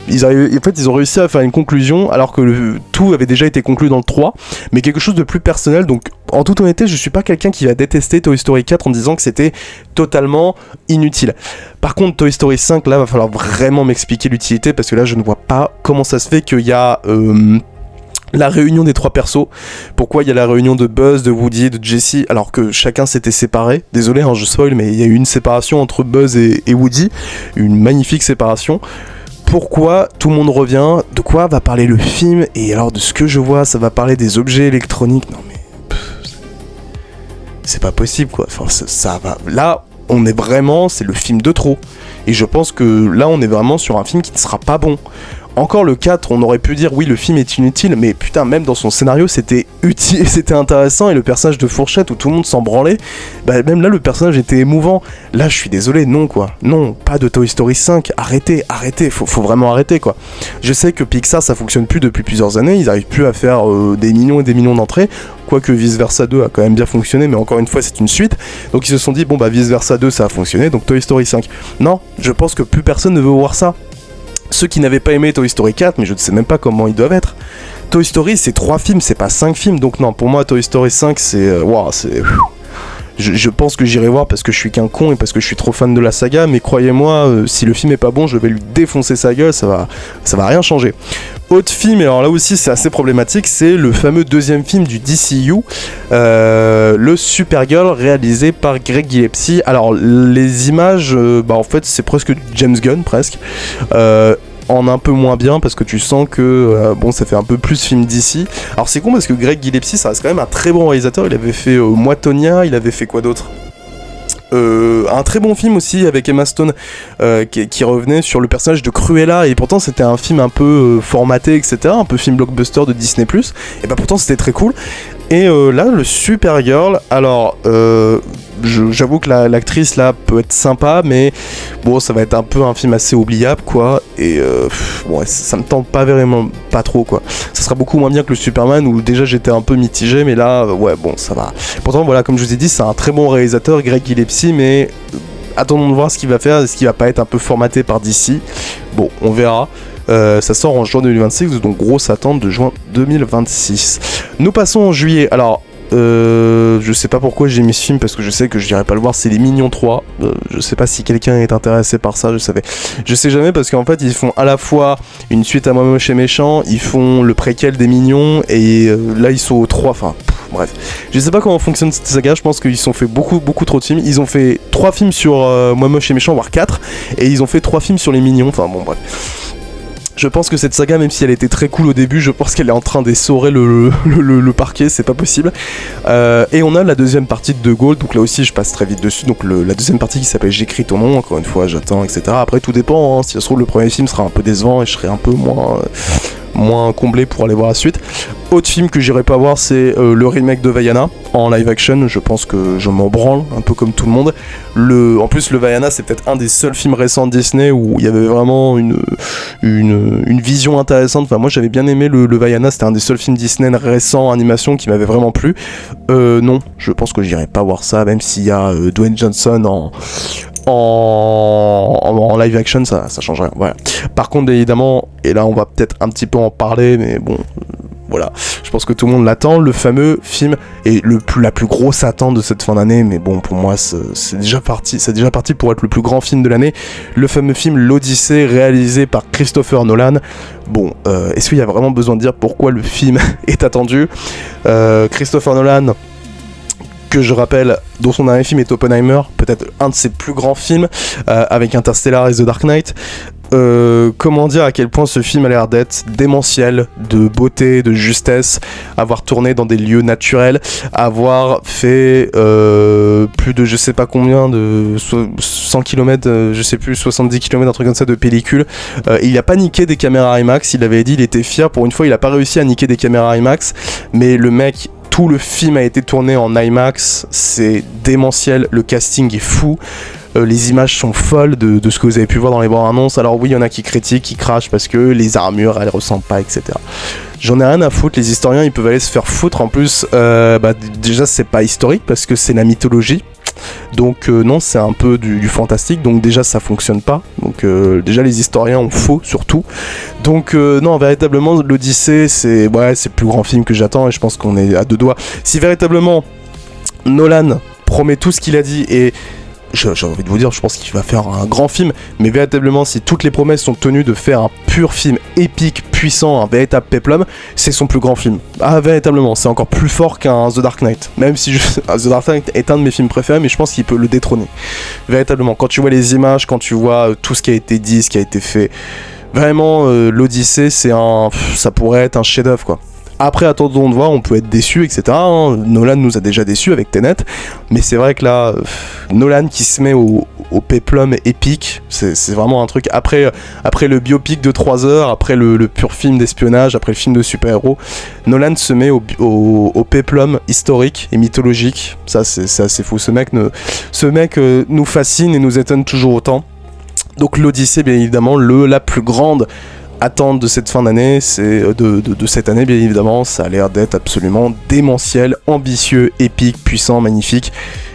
Ils ont réussi à faire une conclusion alors que tout avait déjà été conclu dans le 3, mais quelque chose de plus personnel. Donc en toute honnêteté, je suis pas quelqu'un qui va détester Toy Story 4 en disant que c'était totalement inutile. Par contre Toy Story 5, là va falloir vraiment m'expliquer l'utilité, parce que là je ne vois pas comment ça se fait qu'il y a la réunion des 3 persos. Pourquoi il y a la réunion de Buzz, de Woody et de Jessie alors que chacun s'était séparé. Désolé je spoil, mais il y a eu une séparation entre Buzz et Woody, une magnifique séparation. Pourquoi tout le monde revient? De quoi va parler le film? Et alors de ce que je vois, ça va parler des objets électroniques. Non mais c'est pas possible quoi. Enfin ça va. Là on est vraiment, c'est le film de trop. Et je pense que là on est vraiment sur un film qui ne sera pas bon. Encore le 4, on aurait pu dire oui le film est inutile, mais putain même dans son scénario c'était utile, c'était intéressant, et le personnage de Fourchette où tout le monde s'en branlait, même là le personnage était émouvant. Là je suis désolé, non quoi, non, pas de Toy Story 5, arrêtez, faut vraiment arrêter quoi. Je sais que Pixar ça fonctionne plus depuis plusieurs années, ils arrivent plus à faire des millions et des millions d'entrées, quoique Vice Versa 2 a quand même bien fonctionné, mais encore une fois c'est une suite, donc ils se sont dit bon Vice Versa 2 ça a fonctionné, donc Toy Story 5. Non, je pense que plus personne ne veut voir ça. Ceux qui n'avaient pas aimé Toy Story 4, mais je ne sais même pas comment ils doivent être. Toy Story c'est 3 films, c'est pas 5 films, donc non, pour moi Toy Story 5 c'est... Je pense que j'irai voir parce que je suis qu'un con et parce que je suis trop fan de la saga, mais croyez-moi, si le film est pas bon, je vais lui défoncer sa gueule, ça va rien changer. Autre film, et alors là aussi c'est assez problématique, c'est le fameux 2e film du DCU, le Supergirl, réalisé par Greg Gillespie. Alors les images, en fait c'est presque du James Gunn presque. En un peu moins bien parce que tu sens que ça fait un peu plus film d'ici. Alors c'est con parce que Greg Gillespie ça reste quand même un très bon réalisateur. Il avait fait Moi Tonya, il avait fait quoi d'autre? Un très bon film aussi avec Emma Stone qui revenait sur le personnage de Cruella, et pourtant c'était un film un peu formaté, etc., un peu film blockbuster de Disney+, et bah pourtant c'était très cool. Et là, le Supergirl, alors j'avoue que l'actrice là peut être sympa, mais bon, ça va être un peu un film assez oubliable, quoi. Et bon, ça me tente pas vraiment, pas trop, quoi. Ça sera beaucoup moins bien que le Superman, où déjà j'étais un peu mitigé, mais là, ouais, bon, ça va. Pourtant, voilà, comme je vous ai dit, c'est un très bon réalisateur, Greg Gillespie, mais attendons de voir ce qu'il va faire, est-ce qu'il va pas être un peu formaté par DC. Bon, on verra. Ça sort en juin 2026, donc grosse attente de juin 2026. Nous passons en juillet. Alors, je sais pas pourquoi j'ai mis ce film, parce que je sais que je n'irai pas le voir, c'est Les Mignons 3. Je sais pas si quelqu'un est intéressé par ça, je sais jamais, parce qu'en fait ils font à la fois une suite à Moi Moche et Méchant, ils font le préquel des Mignons, et là ils sont aux 3, enfin bref. Je sais pas comment fonctionne cette saga, je pense qu'ils ont fait beaucoup trop de films. Ils ont fait 3 films sur Moi Moche et Méchant, voire 4, et ils ont fait 3 films sur les Mignons, enfin bon bref. Je pense que cette saga, même si elle était très cool au début, je pense qu'elle est en train d'essorer le parquet, c'est pas possible. Et on a la deuxième partie de Gaulle, donc là aussi je passe très vite dessus, donc la deuxième partie qui s'appelle J'écris ton nom, encore une fois j'attends, etc. Après tout dépend, hein. Si ça se trouve le premier film sera un peu décevant et je serai un peu moins comblé pour aller voir la suite. Autre film que j'irai pas voir, c'est le remake de Vaiana en live action. Je pense que je m'en branle un peu comme tout le monde. En plus, le Vaiana, c'est peut-être un des seuls films récents de Disney où il y avait vraiment une vision intéressante. Enfin, moi j'avais bien aimé le Vaiana, c'était un des seuls films Disney récents animation qui m'avait vraiment plu. Non, je pense que j'irai pas voir ça, même s'il y a Dwayne Johnson en live action, ça change rien. Voilà. Par contre, évidemment, et là on va peut-être un petit peu en parler, mais bon, voilà, je pense que tout le monde l'attend, le fameux film, et la plus grosse attente de cette fin d'année, mais bon, pour moi c'est déjà parti pour être le plus grand film de l'année, le fameux film L'Odyssée, réalisé par Christopher Nolan. Bon, est-ce qu'il y a vraiment besoin de dire pourquoi le film est attendu? Christopher Nolan, que je rappelle, dont son dernier film est Oppenheimer, peut-être un de ses plus grands films, avec Interstellar et The Dark Knight. Comment dire à quel point ce film a l'air d'être démentiel, de beauté, de justesse, avoir tourné dans des lieux naturels, avoir fait plus de je sais pas combien de 100 km, je sais plus, 70 km, un truc comme ça de pellicule. Il a pas niqué des caméras IMAX, il avait dit il était fier, pour une fois il a pas réussi à niquer des caméras IMAX, mais le mec, tout le film a été tourné en IMAX, c'est démentiel, le casting est fou. Les images sont folles de ce que vous avez pu voir dans les bandes annonces. Alors oui, il y en a qui critiquent, qui crachent parce que les armures elles ressemblent pas, etc. J'en ai rien à foutre, les historiens ils peuvent aller se faire foutre. En plus, déjà c'est pas historique parce que c'est la mythologie. Donc non, c'est un peu du fantastique, donc déjà ça fonctionne pas. Donc déjà les historiens ont faux surtout. Donc non, véritablement l'Odyssée c'est le plus grand film que j'attends et je pense qu'on est à deux doigts. Si véritablement Nolan promet tout ce qu'il a dit et j'ai envie de vous dire, je pense qu'il va faire un grand film, mais véritablement, si toutes les promesses sont tenues de faire un pur film épique, puissant, un véritable péplum, c'est son plus grand film. Ah, véritablement, c'est encore plus fort qu'un The Dark Knight. Même si The Dark Knight est un de mes films préférés, mais je pense qu'il peut le détrôner. Véritablement, quand tu vois les images, quand tu vois tout ce qui a été dit, ce qui a été fait, vraiment, l'Odyssée, ça pourrait être un chef-d'œuvre, quoi. Après, attendons de voir, on peut être déçu, etc. Nolan nous a déjà déçus avec Tenet, mais c'est vrai que là, Nolan qui se met au péplum épique, c'est vraiment un truc. Après le biopic de 3 heures, après le pur film d'espionnage, après le film de super-héros, Nolan se met au péplum historique et mythologique. Ça, c'est assez fou. Ce mec nous fascine et nous étonne toujours autant. Donc l'Odyssée, bien évidemment, la plus grande attente de cette fin d'année, c'est de cette année bien évidemment, ça a l'air d'être absolument démentiel, ambitieux, épique, puissant, magnifique.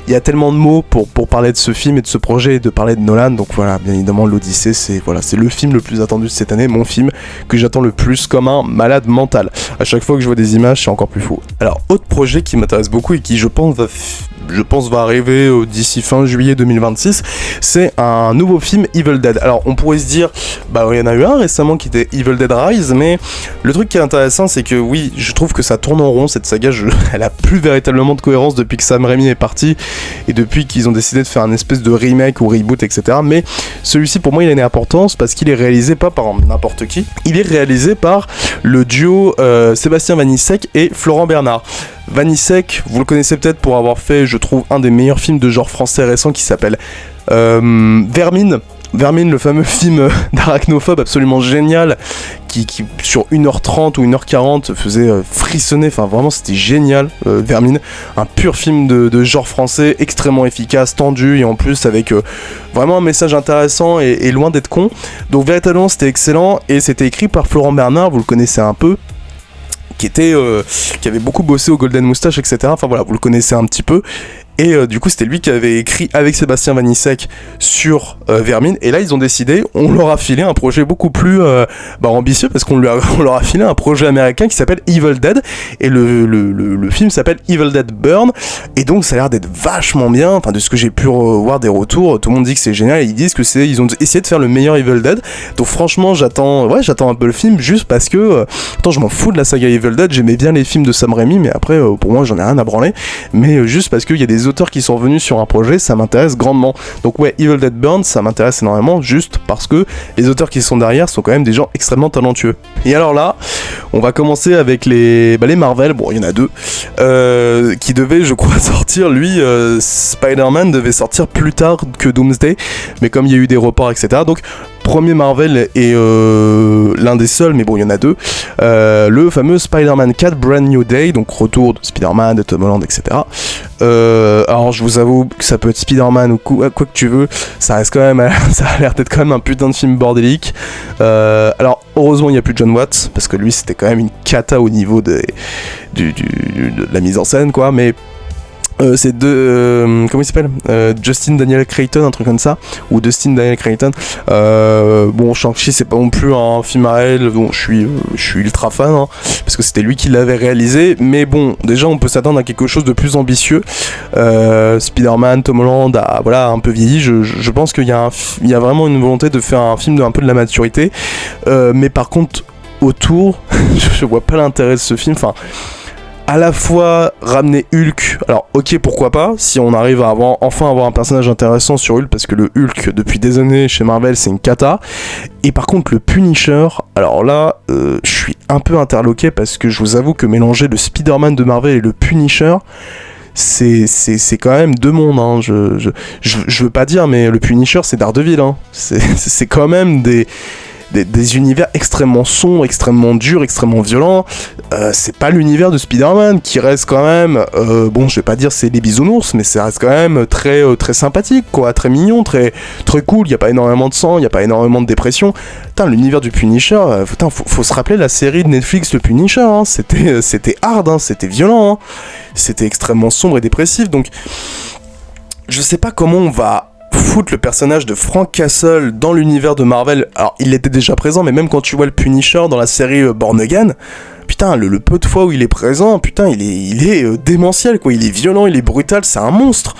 Il y a tellement de mots pour parler de ce film et de ce projet et de parler de Nolan, donc voilà, bien évidemment l'Odyssée c'est le film le plus attendu de cette année, mon film que j'attends le plus comme un malade mental. À chaque fois que je vois des images, c'est encore plus fou. Alors, autre projet qui m'intéresse beaucoup et qui je pense va arriver d'ici fin juillet 2026, c'est un nouveau film Evil Dead. Alors on pourrait se dire, il y en a eu un récemment qui était Evil Dead Rise, mais le truc qui est intéressant c'est que oui, je trouve que ça tourne en rond cette saga, elle a plus véritablement de cohérence depuis que Sam Raimi est parti et depuis qu'ils ont décidé de faire un espèce de remake ou reboot, etc. Mais celui-ci pour moi il a une importance parce qu'il est réalisé pas par n'importe qui, il est réalisé par le duo Sébastien Vanissek et Florent Bernard. Vanissek, vous le connaissez peut-être pour avoir fait, je trouve, un des meilleurs films de genre français récents qui s'appelle Vermine. Vermine, le fameux film d'arachnophobe absolument génial qui sur 1h30 ou 1h40 faisait frissonner, enfin vraiment c'était génial. Vermine, un pur film de genre français, extrêmement efficace, tendu et en plus avec vraiment un message intéressant et loin d'être con. Donc véritablement c'était excellent et c'était écrit par Florent Bernard, vous le connaissez un peu, qui avait beaucoup bossé au Golden Moustache, etc. Enfin voilà, vous le connaissez un petit peu. Et du coup, c'était lui qui avait écrit avec Sébastien Vanissek sur Vermine. Et là, ils ont décidé, on leur a filé un projet beaucoup plus ambitieux parce qu'on leur a filé un projet américain qui s'appelle Evil Dead. Et le film s'appelle Evil Dead Burn. Et donc, ça a l'air d'être vachement bien. Enfin, de ce que j'ai pu voir des retours, tout le monde dit que c'est génial. Et ils disent que ils ont essayé de faire le meilleur Evil Dead. Donc, franchement, j'attends un peu le film juste parce que, je m'en fous de la saga Evil Dead. J'aimais bien les films de Sam Raimi, mais après, pour moi, j'en ai rien à branler. Mais juste parce qu'il y a des auteurs qui sont venus sur un projet, ça m'intéresse grandement. Donc ouais, Evil Dead Burn, ça m'intéresse énormément juste parce que les auteurs qui sont derrière sont quand même des gens extrêmement talentueux. Et alors là, on va commencer avec les Marvel, bon il y en a deux, qui devaient je crois sortir, lui, Spider-Man devait sortir plus tard que Doomsday, mais comme il y a eu des reports, etc. Donc premier Marvel et l'un des seuls, mais bon il y en a deux, le fameux Spider-Man 4 Brand New Day, donc retour de Spider-Man, de Tom Holland, etc. Alors je vous avoue que ça peut être Spider-Man ou quoi que tu veux, ça reste quand même, ça a l'air d'être quand même un putain de film bordélique. Alors heureusement il n'y a plus John Watts, parce que lui c'était quand même une cata au niveau de la mise en scène quoi, mais c'est comment il s'appelle, Justin Daniel Creighton, un truc comme ça, ou Dustin Daniel Creighton. Bon, Shang-Chi c'est pas non plus un film à elle dont je suis ultra fan, hein, parce que c'était lui qui l'avait réalisé, mais bon, déjà on peut s'attendre à quelque chose de plus ambitieux. Spider-Man, Tom Holland a un peu vieilli, je pense qu'il y a vraiment une volonté de faire un film de un peu de la maturité, mais par contre autour, je vois pas l'intérêt de ce film, enfin à la fois ramener Hulk, alors ok pourquoi pas, si on arrive à enfin avoir un personnage intéressant sur Hulk, parce que le Hulk depuis des années chez Marvel c'est une cata, et par contre le Punisher, alors là je suis un peu interloqué parce que je vous avoue que mélanger le Spider-Man de Marvel et le Punisher, c'est quand même deux mondes, hein. Je veux pas dire, mais le Punisher c'est Daredevil, hein. C'est quand même des univers extrêmement sombres, extrêmement durs, extrêmement violents. C'est pas l'univers de Spider-Man qui reste quand même, bon je vais pas dire c'est les bisounours, mais ça reste quand même très sympathique quoi, très mignon, très cool, il y a pas énormément de sang, il y a pas énormément de dépression. Putain, l'univers du Punisher, faut se rappeler la série de Netflix le Punisher, hein, c'était hard, hein, c'était violent, hein, c'était extrêmement sombre et dépressif, donc je sais pas comment on va foutre le personnage de Frank Castle dans l'univers de Marvel. Alors il était déjà présent, mais même quand tu vois le Punisher dans la série Born Again, putain le peu de fois où il est présent, putain il est démentiel quoi, il est violent, il est brutal, c'est un monstre.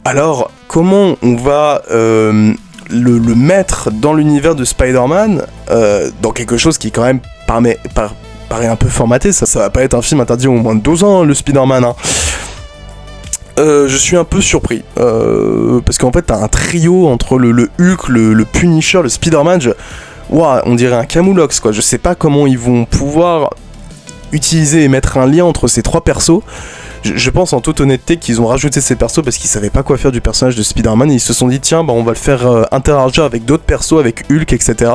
Alors comment on va le mettre dans l'univers de Spider-Man, dans quelque chose qui quand même paraît un peu formaté, ça va pas être un film interdit au moins de 12 ans, le Spider-Man, hein. Je suis un peu surpris, parce qu'en fait t'as un trio entre le Hulk, le Punisher, le Spider-Man, on dirait un Camoulox quoi, je sais pas comment ils vont pouvoir utiliser et mettre un lien entre ces trois persos. Je pense en toute honnêteté qu'ils ont rajouté ces persos parce qu'ils savaient pas quoi faire du personnage de Spider-Man et ils se sont dit tiens on va le faire interagir avec d'autres persos, avec Hulk, etc.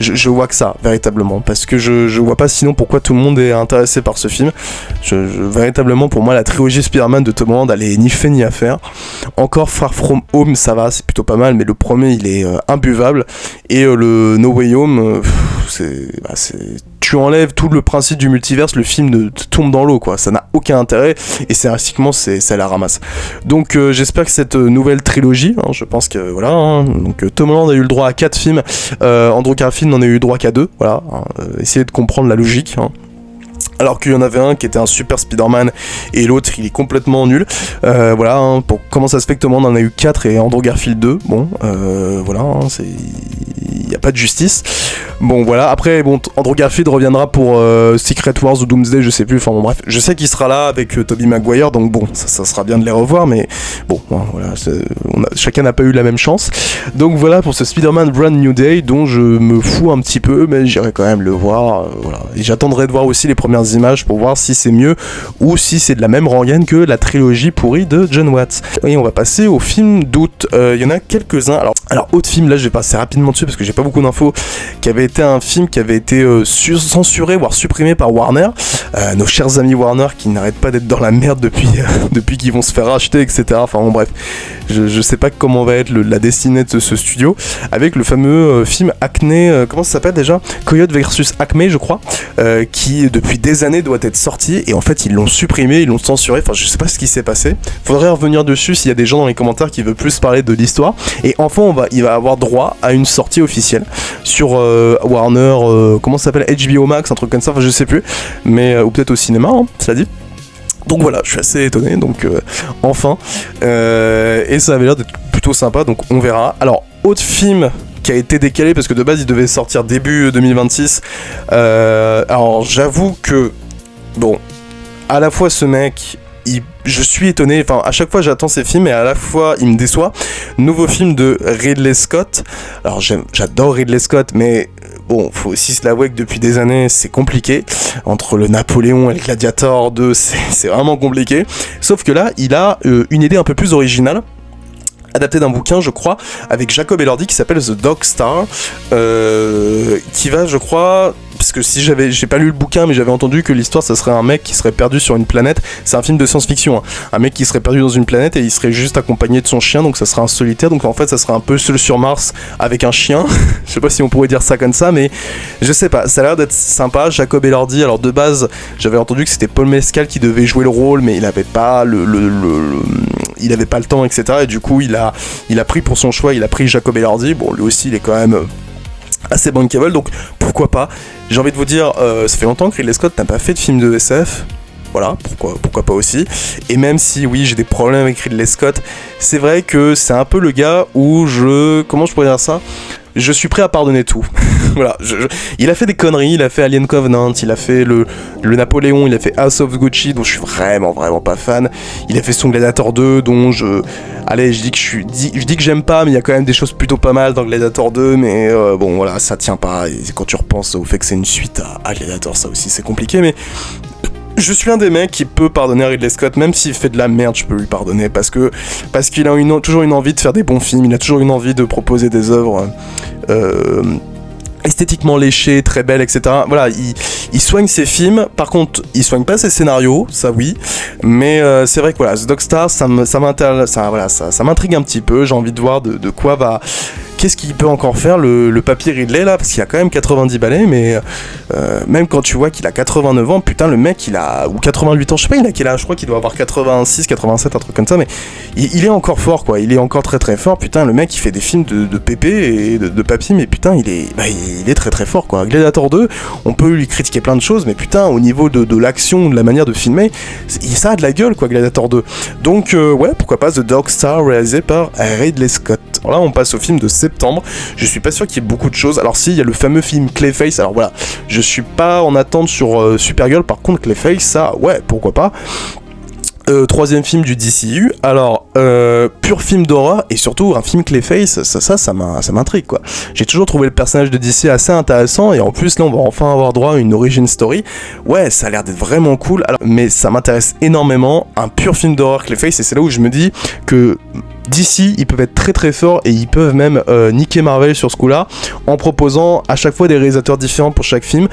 Je vois que ça, véritablement, parce que je vois pas sinon pourquoi tout le monde est intéressé par ce film. Véritablement pour moi la trilogie Spider-Man de Tom Holland elle est ni fait ni à faire. Encore Far From Home ça va, c'est plutôt pas mal, mais le premier il est imbuvable, et le No Way Home tu enlèves tout le principe du multiverse, le film tombe dans l'eau quoi, ça n'a aucun intérêt et scénaristiquement c'est la ramasse. Donc j'espère que cette nouvelle trilogie, hein, je pense que voilà, hein, donc Tom Holland a eu le droit à 4 films, Andrew Garfield n'en a eu le droit qu'à 2, voilà, hein, essayez de comprendre la logique, hein. Alors qu'il y en avait un qui était un super Spider-Man et l'autre il est complètement nul. Voilà, hein, comment ça se fait que Tom Holland en a eu 4 et Andrew Garfield 2. Bon, voilà, hein, n'y a pas de justice. Bon voilà, après bon, Andrew Garfield reviendra pour Secret Wars ou Doomsday, je sais plus, enfin bon bref, je sais qu'il sera là avec Tobey Maguire, donc bon, ça sera bien de les revoir, mais bon, voilà, chacun n'a pas eu la même chance. Donc voilà pour ce Spider-Man Brand New Day, dont je me fous un petit peu, mais j'irai quand même le voir, voilà. Et j'attendrai de voir aussi les premières images pour voir si c'est mieux, ou si c'est de la même rengaine que la trilogie pourrie de John Watts. Et on va passer au film d'août, il y en a quelques-uns, alors autre film, là je vais passer rapidement dessus parce que j'ai pas beaucoup d'infos, qui avait été un film qui avait été censuré, voire supprimé par Warner, nos chers amis Warner qui n'arrêtent pas d'être dans la merde depuis qu'ils vont se faire racheter, etc. Enfin bon bref, je sais pas comment va être la destinée de ce studio, avec le fameux film Acme, comment ça s'appelle déjà, Coyote versus Acme je crois, qui depuis des années doit être sorti, et en fait ils l'ont supprimé, ils l'ont censuré, enfin je sais pas ce qui s'est passé, faudrait revenir dessus s'il y a des gens dans les commentaires qui veulent plus parler de l'histoire, et enfin il va avoir droit à une sortie officielle sur Warner, comment ça s'appelle, HBO Max, un truc comme ça, enfin je sais plus, mais ou peut-être au cinéma, hein, cela dit. Donc voilà, je suis assez étonné, donc enfin, et ça avait l'air d'être plutôt sympa, donc on verra. Alors, autre film qui a été décalé parce que de base il devait sortir début 2026, alors j'avoue que, bon, à la fois ce mec, je suis étonné, enfin à chaque fois j'attends ces films et à la fois il me déçoit. Nouveau film de Ridley Scott, alors j'adore Ridley Scott, mais bon, faut aussi se l'avouer que depuis des années c'est compliqué, entre le Napoléon et le Gladiator 2, c'est vraiment compliqué, sauf que là il a une idée un peu plus originale, adapté d'un bouquin je crois, avec Jacob Elordi, qui s'appelle The Dog Star, qui va je crois, parce que si j'ai pas lu le bouquin, mais j'avais entendu que l'histoire ça serait un mec qui serait perdu sur une planète, c'est un film de science-fiction, hein. Un mec qui serait perdu dans une planète et il serait juste accompagné de son chien, donc ça serait un solitaire, donc en fait ça serait un peu seul sur Mars avec un chien, je sais pas si on pourrait dire ça comme ça, mais je sais pas, ça a l'air d'être sympa. Jacob Elordi, alors de base j'avais entendu que c'était Paul Mescal qui devait jouer le rôle, mais il avait pas il avait pas le temps, etc. Et du coup il a pris pour son choix, il a pris Jacob Elordi, bon lui aussi il est quand même assez bankable, donc pourquoi pas. J'ai envie de vous dire, ça fait longtemps que Ridley Scott n'a pas fait de film de SF, voilà, pourquoi pas aussi. Et même si oui j'ai des problèmes avec Ridley Scott, c'est vrai que c'est un peu le gars où comment je pourrais dire ça, je suis prêt à pardonner tout. Voilà, il a fait des conneries, il a fait Alien Covenant, il a fait le Napoléon, il a fait House of Gucci, dont je suis vraiment pas fan. Il a fait son Gladiator 2, dont je dis que j'aime pas, mais il y a quand même des choses plutôt pas mal dans Gladiator 2, mais bon voilà, ça tient pas. Et quand tu repenses au fait que c'est une suite à Gladiator, ça aussi c'est compliqué, mais je suis un des mecs qui peut pardonner à Ridley Scott, même s'il fait de la merde, je peux lui pardonner, parce qu'il a toujours une envie de faire des bons films, il a toujours une envie de proposer des œuvres esthétiquement léchées, très belles, etc. Voilà, il soigne ses films, par contre, il soigne pas ses scénarios, ça oui, mais c'est vrai que voilà, The Dog Star, ça m'intrigue un petit peu, j'ai envie de voir de quoi va... Qu'est-ce qu'il peut encore faire le papy Ridley là, parce qu'il a quand même 90 balais, mais même quand tu vois qu'il a 89 ans, putain le mec il a, ou 88 ans, je sais pas il a quel âge, je crois qu'il doit avoir 86, 87, un truc comme ça, mais il est encore fort quoi, il est encore très très fort, putain le mec il fait des films de pépé et de papy, mais putain il est très très fort quoi. Gladiator 2, on peut lui critiquer plein de choses, mais putain au niveau de l'action, de la manière de filmer, ça a de la gueule quoi Gladiator 2. Donc ouais, pourquoi pas The Dog Star réalisé par Ridley Scott. Alors là on passe au film de septembre, je suis pas sûr qu'il y ait beaucoup de choses. Alors si, il y a le fameux film Clayface, alors voilà, je suis pas en attente sur Supergirl, par contre Clayface, ça, ouais, pourquoi pas. Troisième film du DCU, alors pur film d'horreur et surtout un film Clayface, ça m'intrigue quoi. J'ai toujours trouvé le personnage de DC assez intéressant et en plus là on va enfin avoir droit à une origin story. Ouais, ça a l'air d'être vraiment cool. Alors, mais ça m'intéresse énormément, un pur film d'horreur Clayface, et c'est là où je me dis que DC, ils peuvent être très très forts et ils peuvent même niquer Marvel sur ce coup-là en proposant à chaque fois des réalisateurs différents pour chaque film.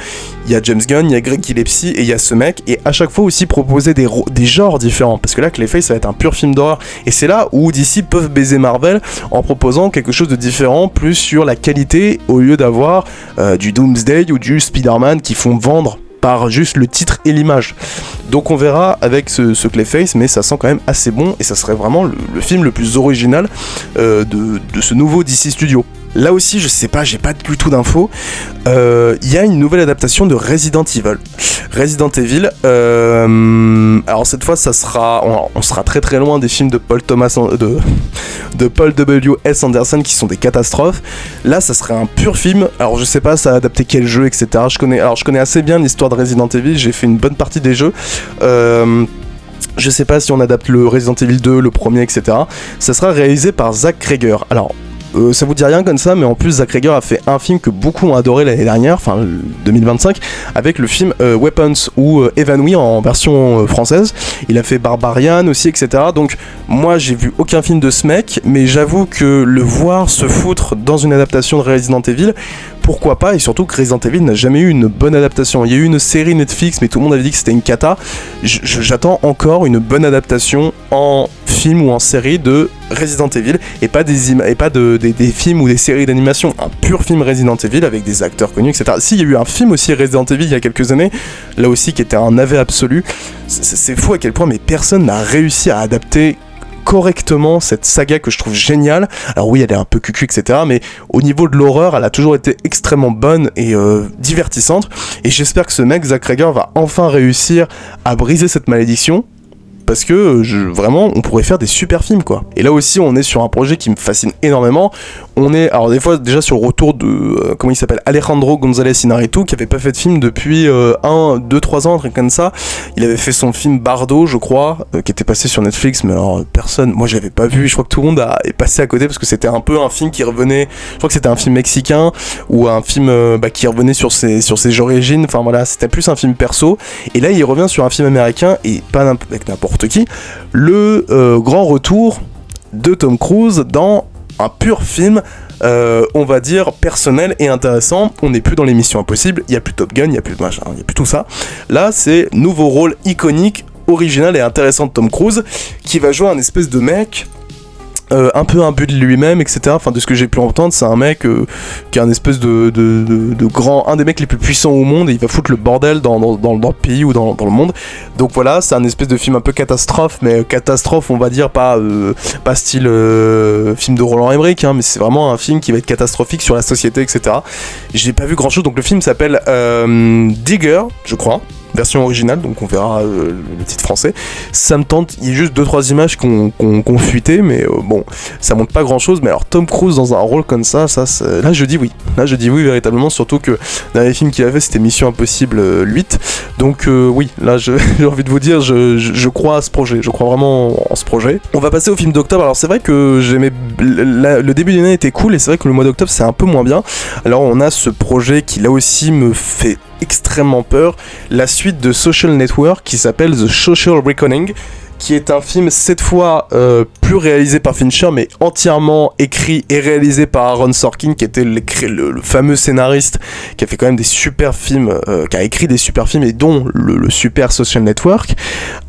Il y a James Gunn, il y a Greg Gillespie et il y a ce mec, et à chaque fois aussi proposer des genres différents, parce que là Clayface ça va être un pur film d'horreur, et c'est là où DC peuvent baiser Marvel en proposant quelque chose de différent, plus sur la qualité au lieu d'avoir du Doomsday ou du Spider-Man qui font vendre par juste le titre et l'image. Donc on verra avec ce Clayface, mais ça sent quand même assez bon et ça serait vraiment le film le plus original de ce nouveau DC Studio. Là aussi, je sais pas, j'ai pas du tout d'infos. Il y a une nouvelle adaptation de Resident Evil. Alors cette fois, on sera très très loin des films de Paul W.S. Anderson qui sont des catastrophes. Là, ça serait un pur film. Alors je sais pas, ça a adapté quel jeu, etc. Je connais assez bien l'histoire de Resident Evil. J'ai fait une bonne partie des jeux. Je sais pas si on adapte le Resident Evil 2, le premier, etc. Ça sera réalisé par Zach Cregger. Alors, ça vous dit rien comme ça, mais en plus Zach Cregger a fait un film que beaucoup ont adoré l'année dernière, enfin 2025, avec le film Weapons ou Evanouie en version française. Il a fait Barbarian aussi, etc. Donc moi j'ai vu aucun film de ce mec, mais j'avoue que le voir se foutre dans une adaptation de Resident Evil, pourquoi pas, et surtout que Resident Evil n'a jamais eu une bonne adaptation. Il y a eu une série Netflix, mais tout le monde avait dit que c'était une cata. J'attends encore une bonne adaptation en film ou en série de Resident Evil, et pas des films ou des séries d'animation. Un pur film Resident Evil avec des acteurs connus, etc. Si, il y a eu un film aussi Resident Evil il y a quelques années, là aussi qui était un navet absolu. C'est fou à quel point, mais personne n'a réussi à adapter correctement cette saga que je trouve géniale. Alors oui, elle est un peu cucu, etc. Mais au niveau de l'horreur, elle a toujours été extrêmement bonne et divertissante. Et j'espère que ce mec, Zach Cregger, va enfin réussir à briser cette malédiction. Parce que vraiment, on pourrait faire des super films, quoi. Et là aussi, on est sur un projet qui me fascine énormément. On est, alors des fois, déjà sur le retour de, comment il s'appelle, Alejandro González Iñárritu, qui avait pas fait de film depuis 1, 2, 3 ans, un truc comme ça. Il avait fait son film Bardo, je crois, qui était passé sur Netflix, mais alors moi je l'avais pas vu. Je crois que tout le monde est passé à côté parce que c'était un peu un film qui revenait. Je crois que c'était un film mexicain ou un film qui revenait sur ses origines. Enfin voilà, c'était plus un film perso. Et là, il revient sur un film américain et pas avec n'importe qui, le grand retour de Tom Cruise dans un pur film, on va dire personnel et intéressant. On n'est plus dans les Missions Impossibles, il n'y a plus Top Gun, il n'y a plus machin, il n'y a plus tout ça. Là, c'est nouveau rôle iconique, original et intéressant de Tom Cruise, qui va jouer un espèce de mec un peu imbu de lui-même, etc. Enfin, de ce que j'ai pu entendre, c'est un mec qui est un espèce de grand, un des mecs les plus puissants au monde, et il va foutre le bordel dans le pays ou dans le monde. Donc voilà, c'est un espèce de film un peu catastrophe, mais catastrophe, on va dire, pas style film de Roland Emmerich, hein, mais c'est vraiment un film qui va être catastrophique sur la société, etc. Et j'ai pas vu grand chose, donc le film s'appelle Digger, je crois. Version originale, donc on verra le titre français. Ça me tente, il y a juste 2-3 images qu'on fuité, mais bon, ça montre pas grand chose. Mais alors Tom Cruise dans un rôle comme ça là je dis oui. Là je dis oui véritablement, surtout que dans les films qu'il a fait, c'était Mission Impossible 8. Donc oui, là j'ai envie de vous dire, je crois à ce projet, je crois vraiment en ce projet. On va passer au film d'octobre. Alors c'est vrai que j'aimais le début de l'année était cool, et c'est vrai que le mois d'octobre c'est un peu moins bien. Alors on a ce projet qui là aussi me fait extrêmement peur, la suite de Social Network qui s'appelle The Social Reckoning, qui est un film cette fois plus réalisé par Fincher, mais entièrement écrit et réalisé par Aaron Sorkin, qui était le fameux scénariste qui a fait quand même des super films, qui a écrit des super films, et dont le super Social Network.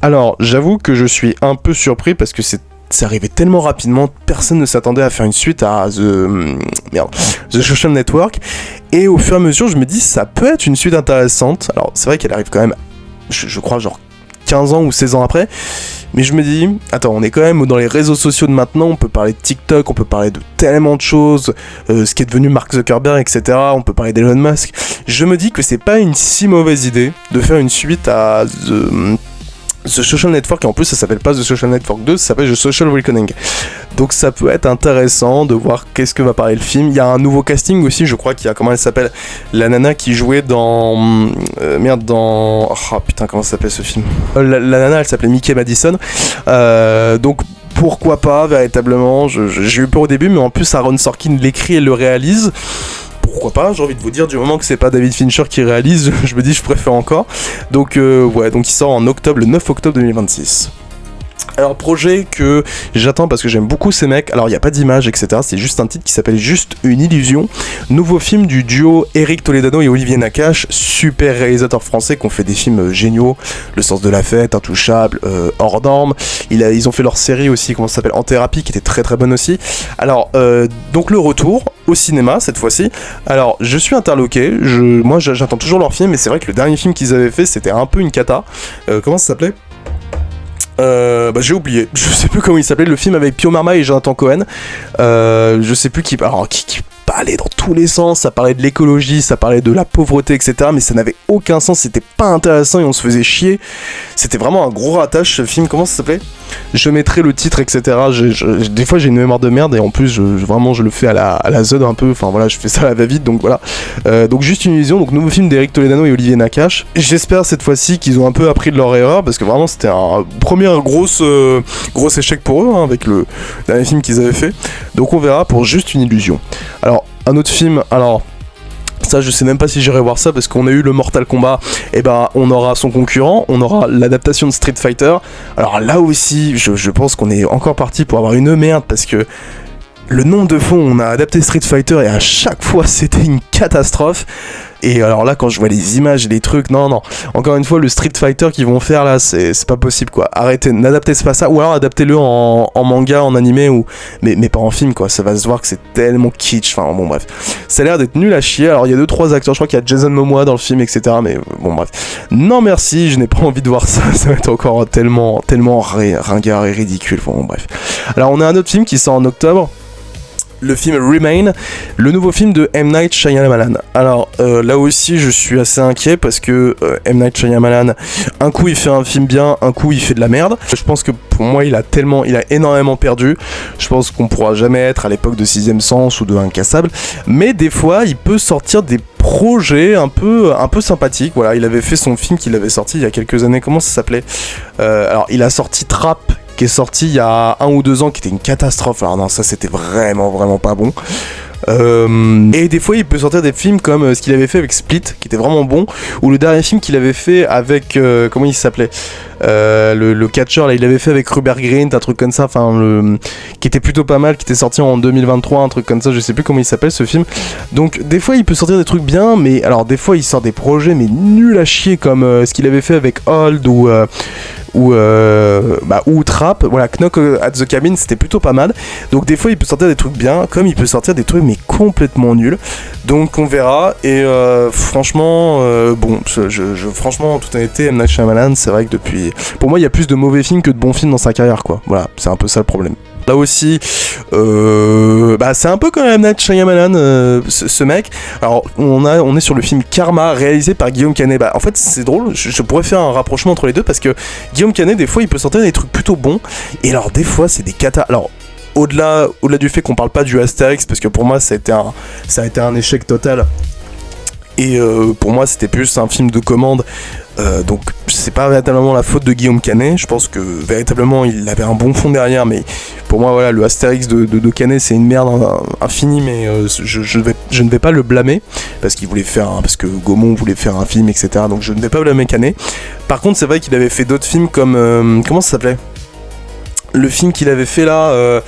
Alors j'avoue que je suis un peu surpris parce que c'est arrivé tellement rapidement, personne ne s'attendait à faire une suite à The Social Network, et au fur et à mesure je me dis ça peut être une suite intéressante. Alors c'est vrai qu'elle arrive quand même, je crois genre 15 ans ou 16 ans après, mais je me dis, attends, on est quand même dans les réseaux sociaux de maintenant, on peut parler de TikTok, on peut parler de tellement de choses, ce qui est devenu Mark Zuckerberg, etc. On peut parler d'Elon Musk. Je me dis que c'est pas une si mauvaise idée de faire une suite à The Social Network, et en plus ça s'appelle pas The Social Network 2, ça s'appelle The Social Reckoning. Donc ça peut être intéressant de voir qu'est-ce que va parler le film. Il y a un nouveau casting aussi, je crois qu'il y a, comment elle s'appelle, la nana qui jouait dans oh putain, comment ça s'appelle ce film, la nana elle s'appelait Mickey Madison, donc pourquoi pas véritablement. J'ai eu peur au début, mais en plus Aaron Sorkin l'écrit et le réalise. Pourquoi pas, j'ai envie de vous dire, du moment que c'est pas David Fincher qui réalise, je me dis je préfère encore. Donc ouais, donc il sort en octobre, le 9 octobre 2026. Alors projet que j'attends parce que j'aime beaucoup ces mecs. Alors il n'y a pas d'image, etc. C'est juste un titre qui s'appelle Juste une illusion. Nouveau film du duo Eric Toledano et Olivier Nakache, super réalisateurs français qui ont fait des films géniaux, Le Sens de la Fête, Intouchable, Hors Normes. Ils ont fait leur série aussi, comment ça s'appelle, En Thérapie, qui était très très bonne aussi. Alors donc le retour au cinéma cette fois-ci. Alors je suis interloqué, moi j'attends toujours leur film, mais c'est vrai que le dernier film qu'ils avaient fait c'était un peu une cata. Comment ça s'appelait ? J'ai oublié, je sais plus comment il s'appelait, le film avec Pio Marmaille et Jonathan Cohen, je sais plus qui allait dans tous les sens, ça parlait de l'écologie, ça parlait de la pauvreté, etc. Mais ça n'avait aucun sens, c'était pas intéressant et on se faisait chier. C'était vraiment un gros ratage ce film, comment ça s'appelait ? Je mettrai le titre, etc. Des fois j'ai une mémoire de merde et en plus vraiment je le fais à la zone un peu, enfin voilà, je fais ça à la va-vite, donc voilà. Donc Juste une illusion, donc nouveau film d'Éric Toledano et Olivier Nakache. J'espère cette fois-ci qu'ils ont un peu appris de leur erreur, parce que vraiment c'était un premier gros échec pour eux, hein, avec le dernier film qu'ils avaient fait. Donc on verra pour Juste une illusion. Alors, un autre film, ça je sais même pas si j'irai voir ça parce qu'on a eu le Mortal Kombat, et ben on aura son concurrent, on aura l'adaptation de Street Fighter. Alors là aussi je pense qu'on est encore parti pour avoir une merde, parce que le nombre de fois où on a adapté Street Fighter et à chaque fois c'était une catastrophe. Et alors là, quand je vois les images et les trucs, non, encore une fois, le Street Fighter qu'ils vont faire là, c'est pas possible quoi. Arrêtez, n'adaptez pas ça, ou alors adaptez-le en manga, en animé, mais pas en film quoi. Ça va se voir que c'est tellement kitsch, enfin bon bref. Ça a l'air d'être nul à chier. Alors il y a 2-3 acteurs, je crois qu'il y a Jason Momoa dans le film, etc. Mais bon bref. Non merci, je n'ai pas envie de voir ça, ça va être encore tellement ringard et ridicule, bon bref. Alors on a un autre film qui sort en octobre. Le film Remain, le nouveau film de M. Night Shyamalan. Alors là aussi je suis assez inquiet parce que M. Night Shyamalan, un coup il fait un film bien, un coup il fait de la merde. Je pense que pour moi il a énormément perdu. Je pense qu'on pourra jamais être à l'époque de Sixième Sens ou de Incassable, mais des fois il peut sortir des projets un peu sympathiques. Voilà, il avait fait son film qu'il avait sorti il y a quelques années, comment ça s'appelait ? Alors il a sorti Trap, qui est sorti il y a 1 ou 2 ans, qui était une catastrophe. Alors non, ça c'était vraiment pas bon. Et des fois il peut sortir des films comme ce qu'il avait fait avec Split, qui était vraiment bon, ou le dernier film qu'il avait fait avec comment il s'appelait, le catcheur là, il avait fait avec Rupert Grint, un truc comme ça, enfin qui était plutôt pas mal, qui était sorti en 2023, un truc comme ça, je sais plus comment il s'appelle ce film. Donc des fois il peut sortir des trucs bien, mais alors des fois il sort des projets mais nuls à chier, comme ce qu'il avait fait avec Old ou Trap. Voilà, Knock at the Cabin, c'était plutôt pas mal. Donc des fois il peut sortir des trucs bien, comme il peut sortir des trucs mais complètement nuls. Donc on verra. Et franchement franchement en toute honnêteté, M. Night Shyamalan, c'est vrai que pour moi il y a plus de mauvais films que de bons films dans sa carrière quoi. Voilà, c'est un peu ça le problème. Là aussi, c'est un peu comme M. Night Shyamalan, ce mec. Alors, on est sur le film Karma, réalisé par Guillaume Canet. En fait, c'est drôle, je pourrais faire un rapprochement entre les deux, parce que Guillaume Canet, des fois, il peut sortir des trucs plutôt bons, et alors, des fois, c'est des catas. Alors, au-delà du fait qu'on parle pas du Astérix, parce que pour moi, ça a été un échec total. Et pour moi, c'était plus un film de commande. Donc c'est pas véritablement la faute de Guillaume Canet. Je pense que véritablement il avait un bon fond derrière, mais pour moi voilà, le Astérix de Canet c'est une merde infinie, mais je ne vais pas le blâmer parce que Gaumont voulait faire un film, etc. Donc je ne vais pas blâmer Canet. Par contre c'est vrai qu'il avait fait d'autres films comme comment ça s'appelait ? Le film qu'il avait fait là,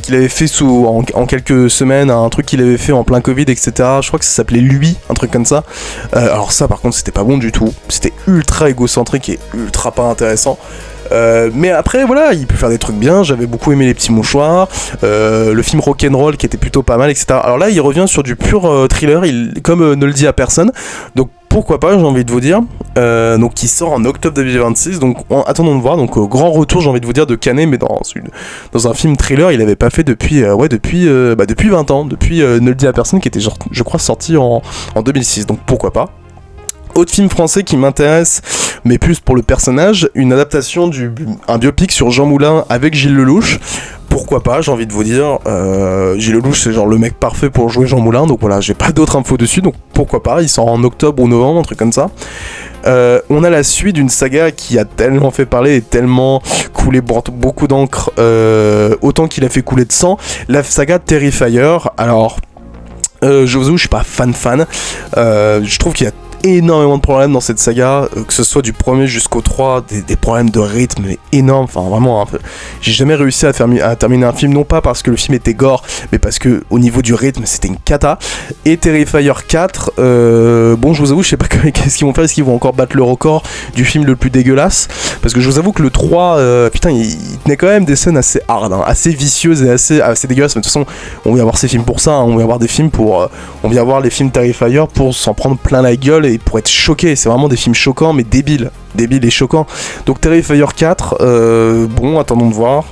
qu'il avait fait en quelques semaines, un truc qu'il avait fait en plein Covid, etc. Je crois que ça s'appelait Lui, un truc comme ça. Alors ça par contre c'était pas bon du tout, c'était ultra égocentrique et ultra pas intéressant. Mais après voilà, il peut faire des trucs bien. J'avais beaucoup aimé Les Petits Mouchoirs, le film Rock'n'Roll qui était plutôt pas mal, etc. Alors là il revient sur du pur thriller, comme Ne le dit à personne. Donc pourquoi pas, j'ai envie de vous dire. Donc qui sort en octobre 2026. Donc attendons de voir. Donc grand retour, j'ai envie de vous dire, de Canet, mais dans un film thriller, il avait pas fait depuis 20 ans. Depuis Ne le dit à personne, qui était je crois sorti en 2006. Donc pourquoi pas. Autre film français qui m'intéresse, mais plus pour le personnage, une adaptation un biopic sur Jean Moulin avec Gilles Lelouch. Pourquoi pas, j'ai envie de vous dire. Gilles Lelouch, c'est genre le mec parfait pour jouer Jean Moulin, donc voilà, j'ai pas d'autres infos dessus, donc pourquoi pas, il sort en octobre ou novembre, un truc comme ça. On a la suite d'une saga qui a tellement fait parler et tellement coulé beaucoup d'encre, autant qu'il a fait couler de sang, la saga Terrifier. Alors, je vous avoue, je suis pas fan. Je trouve qu'il y a énormément de problèmes dans cette saga, que ce soit du premier jusqu'au 3, des problèmes de rythme énormes, enfin vraiment, j'ai jamais réussi à terminer un film, non pas parce que le film était gore, mais parce que au niveau du rythme c'était une cata. Et Terrifier 4, je vous avoue, je sais pas qu'est-ce qu'ils vont faire, est-ce qu'ils vont encore battre le record du film le plus dégueulasse, parce que je vous avoue que le 3, il tenait quand même des scènes assez hard, assez vicieuses et assez dégueulasses, mais de toute façon on vient voir ces films pour ça, on vient voir des films on vient voir les films Terrifier pour s'en prendre plein la gueule et pour être choqué. C'est vraiment des films choquants mais débiles et choquants. Donc Terrifier 4, attendons de voir.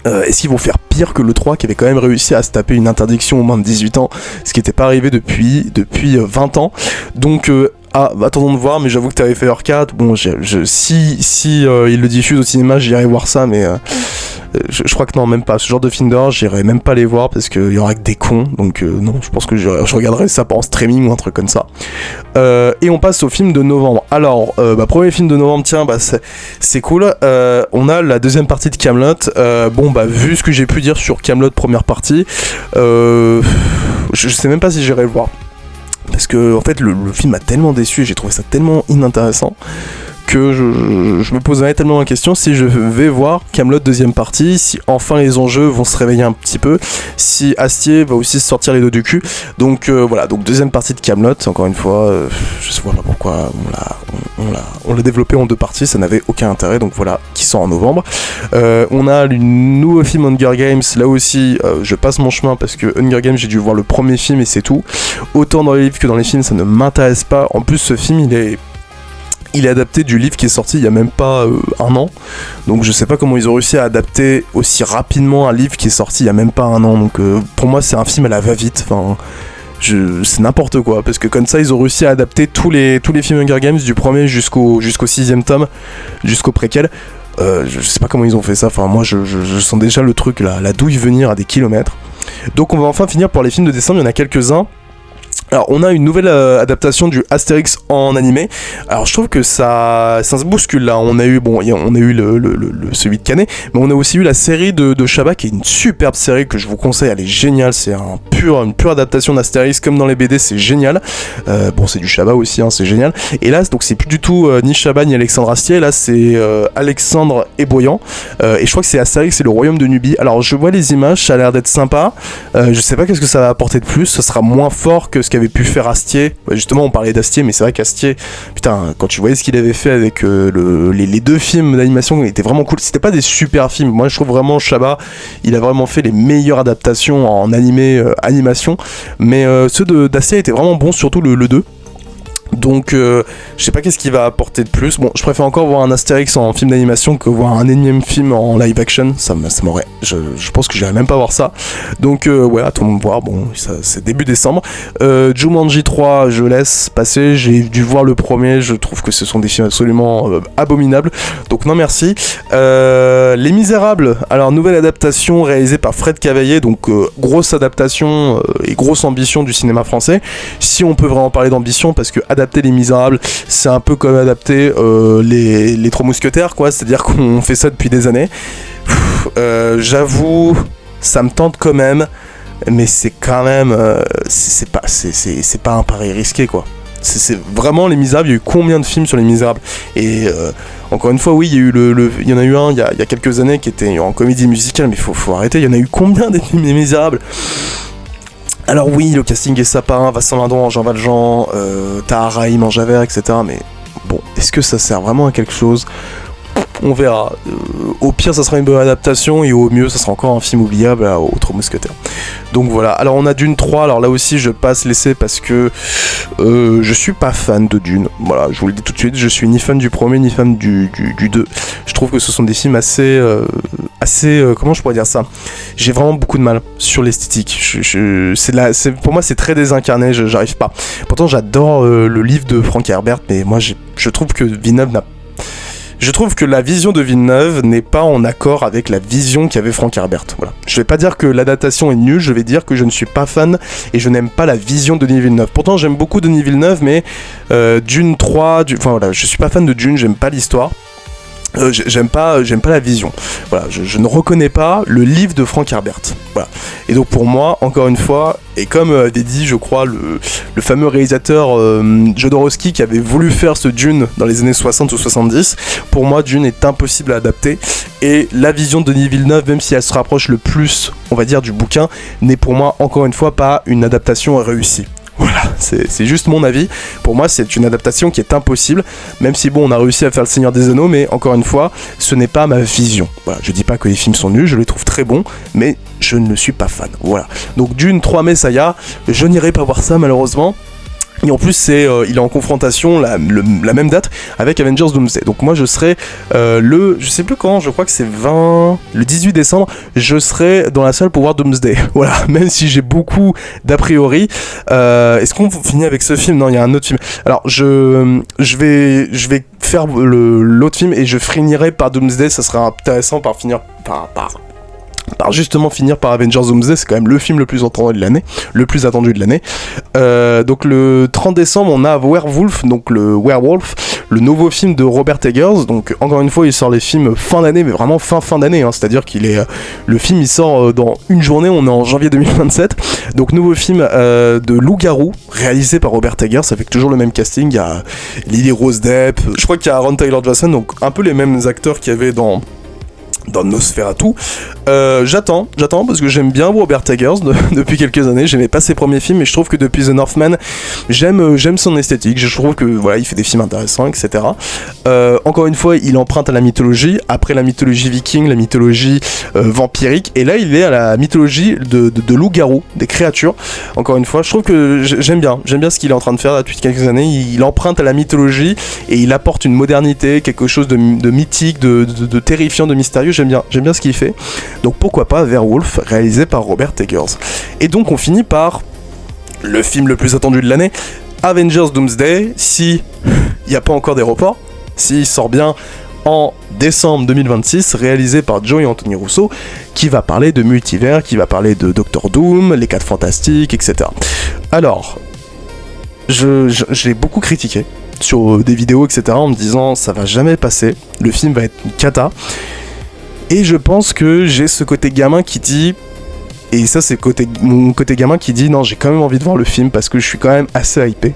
Est-ce qu'ils vont faire pire pire que le 3 qui avait quand même réussi à se taper une interdiction aux moins de 18 ans, ce qui n'était pas arrivé depuis 20 ans. Donc attendons de voir, mais j'avoue que t'avais fait Hellcat. Bon, si il le diffuse au cinéma, j'irai voir ça, mais je crois que non, même pas. Ce genre de film d'horreur, j'irai même pas les voir parce qu'il y aura que des cons. Donc non, je pense que je regarderai ça en streaming ou un truc comme ça. Et on passe au film de novembre. Alors, premier film de novembre, tiens, c'est cool. On a la deuxième partie de Kaamelott. Vu ce que j'ai pu dire sur Kaamelott première partie, je sais même pas si j'irai le voir. Parce que en fait le film m'a tellement déçu et j'ai trouvé ça tellement inintéressant que je me poserais tellement la question si je vais voir Kaamelott deuxième partie, si enfin les enjeux vont se réveiller un petit peu, si Astier va aussi se sortir les dos du cul. Donc voilà, donc deuxième partie de Kaamelott, encore une fois, je sais pas pourquoi on l'a développé en deux parties, ça n'avait aucun intérêt, donc voilà, qui sort en novembre. On a le nouveau film Hunger Games, là aussi je passe mon chemin parce que Hunger Games j'ai dû voir le premier film et c'est tout. Autant dans les livres que dans les films ça ne m'intéresse pas, en plus ce film il est adapté du livre qui est sorti il y a même pas un an, donc je sais pas comment ils ont réussi à adapter aussi rapidement un livre qui est sorti il y a même pas un an, donc pour moi c'est un film à la va-vite, enfin c'est n'importe quoi, parce que comme ça ils ont réussi à adapter tous les films Hunger Games du premier jusqu'au 6ème tome, jusqu'au préquel. Je sais pas comment ils ont fait ça, enfin moi je sens déjà le truc là, la douille venir à des kilomètres. Donc on va enfin finir pour les films de décembre, il y en a quelques-uns. Alors on a une nouvelle adaptation du Astérix en animé. Alors je trouve que ça se bouscule là. On a eu celui de Canet, mais on a aussi eu la série de Chabat qui est une superbe série que je vous conseille. Elle est géniale. C'est une pure adaptation d'Astérix comme dans les BD. C'est génial. C'est du Chabat aussi, hein, c'est génial. Et là donc c'est plus du tout ni Chabat ni Alexandre Astier. Là c'est Alexandre Eboyan. Et je crois que c'est Astérix et le Royaume de Nubie. Alors je vois les images, ça a l'air d'être sympa. Je sais pas qu'est-ce que ça va apporter de plus. Ça sera moins fort que ce qu'avait pu faire Astier. Justement on parlait d'Astier, mais c'est vrai qu'Astier, putain, quand tu voyais ce qu'il avait fait avec les deux films d'animation, il était vraiment cool. C'était pas des super films, moi je trouve vraiment Chabat, il a vraiment fait les meilleures adaptations en animation, mais ceux d'Astier étaient vraiment bons, surtout le 2. Donc je sais pas qu'est-ce qu'il va apporter de plus. Bon, je préfère encore voir un Astérix en film d'animation que voir un énième film en live action. Ça m'aurait. Je pense que j'irais même pas voir ça. Donc voilà, tout le monde voir. Bon, ça, c'est début décembre. Jumanji 3, je laisse passer. J'ai dû voir le premier. Je trouve que ce sont des films absolument abominables. Donc non merci. Les Misérables. Alors nouvelle adaptation réalisée par Fred Cavaillé. Donc grosse adaptation et grosse ambition du cinéma français. Si on peut vraiment parler d'ambition, parce que adapter Les Misérables, c'est un peu comme adapter les Trois Mousquetaires, quoi. C'est-à-dire qu'on fait ça depuis des années. J'avoue, ça me tente quand même, mais c'est quand même, c'est pas un pari risqué, quoi. C'est vraiment Les Misérables. Il y a eu combien de films sur Les Misérables? Et encore une fois, oui, il y en a eu un il y a quelques années qui était en comédie musicale, mais faut arrêter. Il y en a eu combien des films Les Misérables? Alors oui, le casting est sympa, Vincent Lindon, Jean Valjean, Tahar Rahim en Javert, etc. Mais bon, est-ce que ça sert vraiment à quelque chose? On verra. Au pire, ça sera une bonne adaptation, et au mieux, ça sera encore un film oubliable aux Trois Mousquetaires. Donc voilà. Alors on a Dune 3, alors là aussi, je passe l'essai parce que je suis pas fan de Dune. Voilà, je vous le dis tout de suite, je suis ni fan du premier, ni fan du 2. Je trouve que ce sont des films assez comment je pourrais dire ça, j'ai vraiment beaucoup de mal sur l'esthétique. Pour moi c'est très désincarné, j'arrive pas. Pourtant j'adore le livre de Frank Herbert, mais moi je trouve que je trouve que la vision de Villeneuve n'est pas en accord avec la vision qu'avait Frank Herbert. Voilà. Je vais pas dire que l'adaptation est nulle, je vais dire que je ne suis pas fan et je n'aime pas la vision de Denis Villeneuve. Pourtant j'aime beaucoup Denis Villeneuve, mais Dune 3, enfin voilà, je suis pas fan de Dune, j'aime pas l'histoire. J'aime pas la vision. Voilà, je ne reconnais pas le livre de Frank Herbert. Voilà. Et donc pour moi, encore une fois, et comme avait dit, je crois, le fameux réalisateur Jodorowsky qui avait voulu faire ce Dune dans les années 60 ou 70, pour moi Dune est impossible à adapter. Et la vision de Denis Villeneuve, même si elle se rapproche le plus, on va dire, du bouquin, n'est pour moi, encore une fois, pas une adaptation réussie. Voilà, c'est juste mon avis. Pour moi, c'est une adaptation qui est impossible, même si bon, on a réussi à faire Le Seigneur des Anneaux, mais encore une fois, ce n'est pas ma vision. Voilà, je dis pas que les films sont nuls, je les trouve très bons, mais je ne suis pas fan. Voilà. Donc Dune 3 mai, ça y est, je n'irai pas voir ça malheureusement. Et en plus, il est en confrontation la même date avec Avengers Doomsday. Donc moi, je serai je sais plus quand, je crois que c'est le 18 décembre, je serai dans la salle pour voir Doomsday. Voilà, même si j'ai beaucoup d'a priori. Est-ce qu'on finit avec ce film ? Non, il y a un autre film. Alors, je vais faire l'autre film et je finirai par Doomsday. Ça sera intéressant par finir par justement finir par Avengers Doomsday. C'est quand même le film le plus attendu de l'année. Donc le 30 décembre, on a Werewolf, donc le Werewolf, le nouveau film de Robert Eggers. Donc encore une fois, il sort les films fin d'année, mais vraiment fin d'année, hein. C'est-à-dire le film il sort dans une journée. On est en janvier 2027. Donc nouveau film de loup-garou réalisé par Robert Eggers avec toujours le même casting. Il y a Lily Rose Depp, je crois qu'il y a Aaron Taylor Johnson, donc un peu les mêmes acteurs qu'il y avait dans Nosferatu. J'attends parce que j'aime bien Robert Eggers depuis quelques années. J'aimais pas ses premiers films, mais je trouve que depuis The Northman, j'aime son esthétique. Je trouve que voilà, il fait des films intéressants, etc. Encore une fois, il emprunte à la mythologie. Après la mythologie viking, la mythologie vampirique, et là il est à la mythologie de loup-garou, des créatures. Encore une fois, je trouve que j'aime bien ce qu'il est en train de faire là, depuis quelques années. Il emprunte à la mythologie et il apporte une modernité, quelque chose de mythique, de terrifiant, de mystérieux. J'aime bien ce qu'il fait. Donc pourquoi pas Werewolf, réalisé par Robert Eggers. Et donc on finit par le film le plus attendu de l'année, Avengers Doomsday, si il n'y a pas encore des reports, s'il sort bien en décembre 2026, réalisé par Joe et Anthony Russo, qui va parler de multivers, qui va parler de Doctor Doom, les 4 Fantastiques, etc. Alors, je l'ai beaucoup critiqué sur des vidéos, etc., en me disant ça va jamais passer, le film va être une cata. Et je pense que j'ai ce côté gamin qui dit, et ça c'est mon côté gamin qui dit non, j'ai quand même envie de voir le film parce que je suis quand même assez hypé.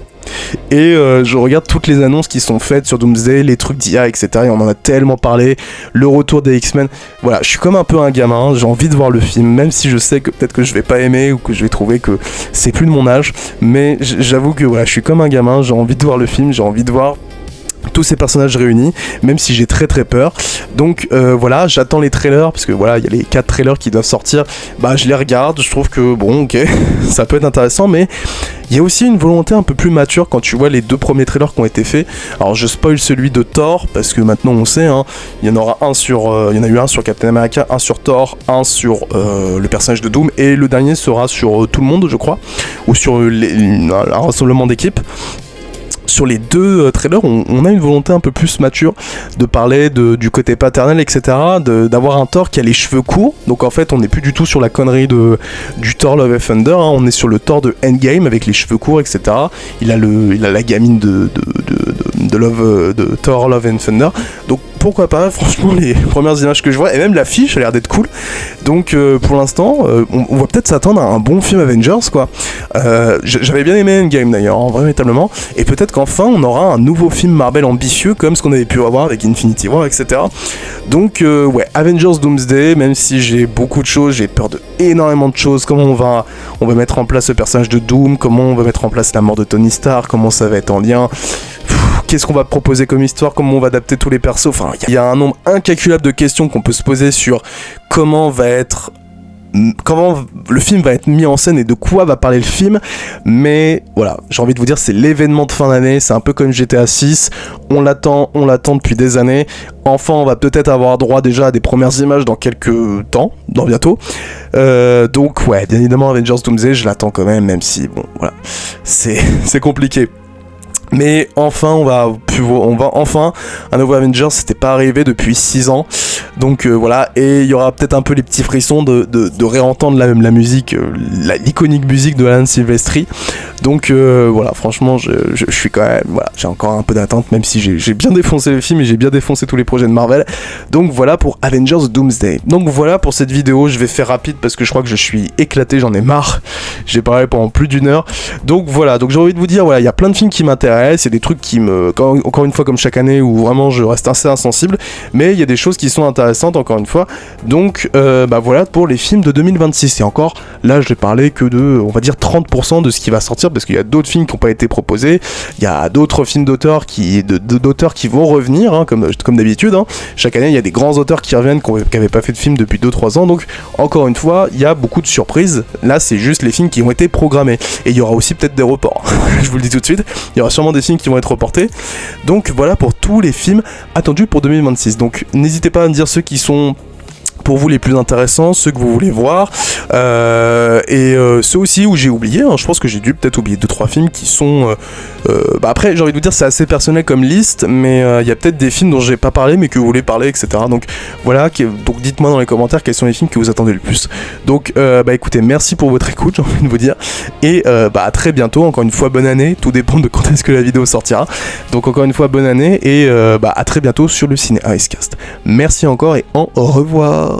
Et je regarde toutes les annonces qui sont faites sur Doomsday, les trucs d'IA, etc. Et on en a tellement parlé, le retour des X-Men. Voilà, je suis comme un peu un gamin, j'ai envie de voir le film, même si je sais que peut-être que je vais pas aimer ou que je vais trouver que c'est plus de mon âge. Mais j'avoue que voilà, je suis comme un gamin, j'ai envie de voir le film, j'ai envie de voir tous ces personnages réunis, même si j'ai très peur. Donc voilà, j'attends les trailers, parce que voilà, il y a les 4 trailers qui doivent sortir. Bah je les regarde, je trouve que bon, ok, ça peut être intéressant, mais il y a aussi une volonté un peu plus mature quand tu vois les 2 premiers trailers qui ont été faits. Alors je spoil celui de Thor, parce que maintenant on sait, hein, il y en a eu un sur Captain America, un sur Thor, un sur le personnage de Doom, et le dernier sera sur tout le monde, je crois, ou sur un rassemblement d'équipes. Sur les 2 trailers, on a une volonté un peu plus mature de parler du côté paternel, etc. D'avoir un Thor qui a les cheveux courts. Donc en fait, on n'est plus du tout sur la connerie du Thor Love and Thunder. Hein. On est sur le Thor de Endgame avec les cheveux courts, etc. Il a la gamine de Thor Love and Thunder. Donc pourquoi pas, franchement, les premières images que je vois, et même l'affiche a l'air d'être cool. Donc pour l'instant, on va peut-être s'attendre à un bon film Avengers, quoi. J'avais bien aimé Endgame d'ailleurs, hein, véritablement. Et peut-être qu'enfin on aura un nouveau film Marvel ambitieux comme ce qu'on avait pu avoir avec Infinity War, etc. Donc ouais, Avengers Doomsday, même si j'ai beaucoup de choses, j'ai peur de énormément de choses. Comment on va mettre en place le personnage de Doom, comment on va mettre en place la mort de Tony Stark, comment ça va être en lien. Qu'est-ce qu'on va proposer comme histoire, comment on va adapter tous les persos. Enfin, il y a un nombre incalculable de questions qu'on peut se poser sur comment le film va être mis en scène et de quoi va parler le film. Mais voilà, j'ai envie de vous dire, c'est l'événement de fin d'année, c'est un peu comme GTA 6, on l'attend depuis des années. Enfin, on va peut-être avoir droit déjà à des premières images dans quelques temps, dans bientôt. Donc ouais, bien évidemment Avengers Doomsday, je l'attends quand même si bon voilà, c'est compliqué. Mais enfin, on va enfin un nouveau Avengers, c'était pas arrivé depuis 6 ans. Donc voilà, et il y aura peut-être un peu les petits frissons de réentendre la musique, l'iconique musique de Alan Silvestri. Donc voilà, franchement, je suis quand même, voilà, j'ai encore un peu d'attente, même si j'ai bien défoncé le film et j'ai bien défoncé tous les projets de Marvel. Donc voilà pour Avengers Doomsday. Donc voilà pour cette vidéo, je vais faire rapide parce que je crois que je suis éclaté, j'en ai marre. J'ai parlé pendant plus d'1 heure. Donc voilà, donc j'ai envie de vous dire, voilà, il y a plein de films qui m'intéressent. m'intéressent, il y a des trucs qui encore une fois comme chaque année où vraiment je reste assez insensible, mais il y a des choses qui sont intéressantes encore une fois. Donc voilà pour les films de 2026. Et encore, là je n'ai parlé que de, on va dire 30% de ce qui va sortir, parce qu'il y a d'autres films qui n'ont pas été proposés, il y a d'autres films d'auteurs qui vont revenir, hein, comme d'habitude. Hein. Chaque année il y a des grands auteurs qui reviennent, qui n'avaient pas fait de film depuis 2-3 ans, donc encore une fois il y a beaucoup de surprises. Là c'est juste les films qui ont été programmés, et il y aura aussi peut-être des reports. Je vous le dis tout de suite, il y aura sûrement des films qui vont être reportés. Donc voilà pour tous les films attendus pour 2026. Donc n'hésitez pas à me dire ceux qui sont pour vous les plus intéressants, ceux que vous voulez voir, et ceux aussi où j'ai oublié, hein. Je pense que j'ai dû peut-être oublier 2-3 films qui sont après j'ai envie de vous dire c'est assez personnel comme liste, mais il y a peut-être des films dont j'ai pas parlé mais que vous voulez parler, etc. Donc voilà, donc dites-moi dans les commentaires quels sont les films que vous attendez le plus. Donc écoutez, merci pour votre écoute, j'ai envie de vous dire, et à très bientôt. Encore une fois bonne année, tout dépend de quand est-ce que la vidéo sortira, donc encore une fois bonne année, et à très bientôt sur le Ciné Icecast. Merci encore et au revoir.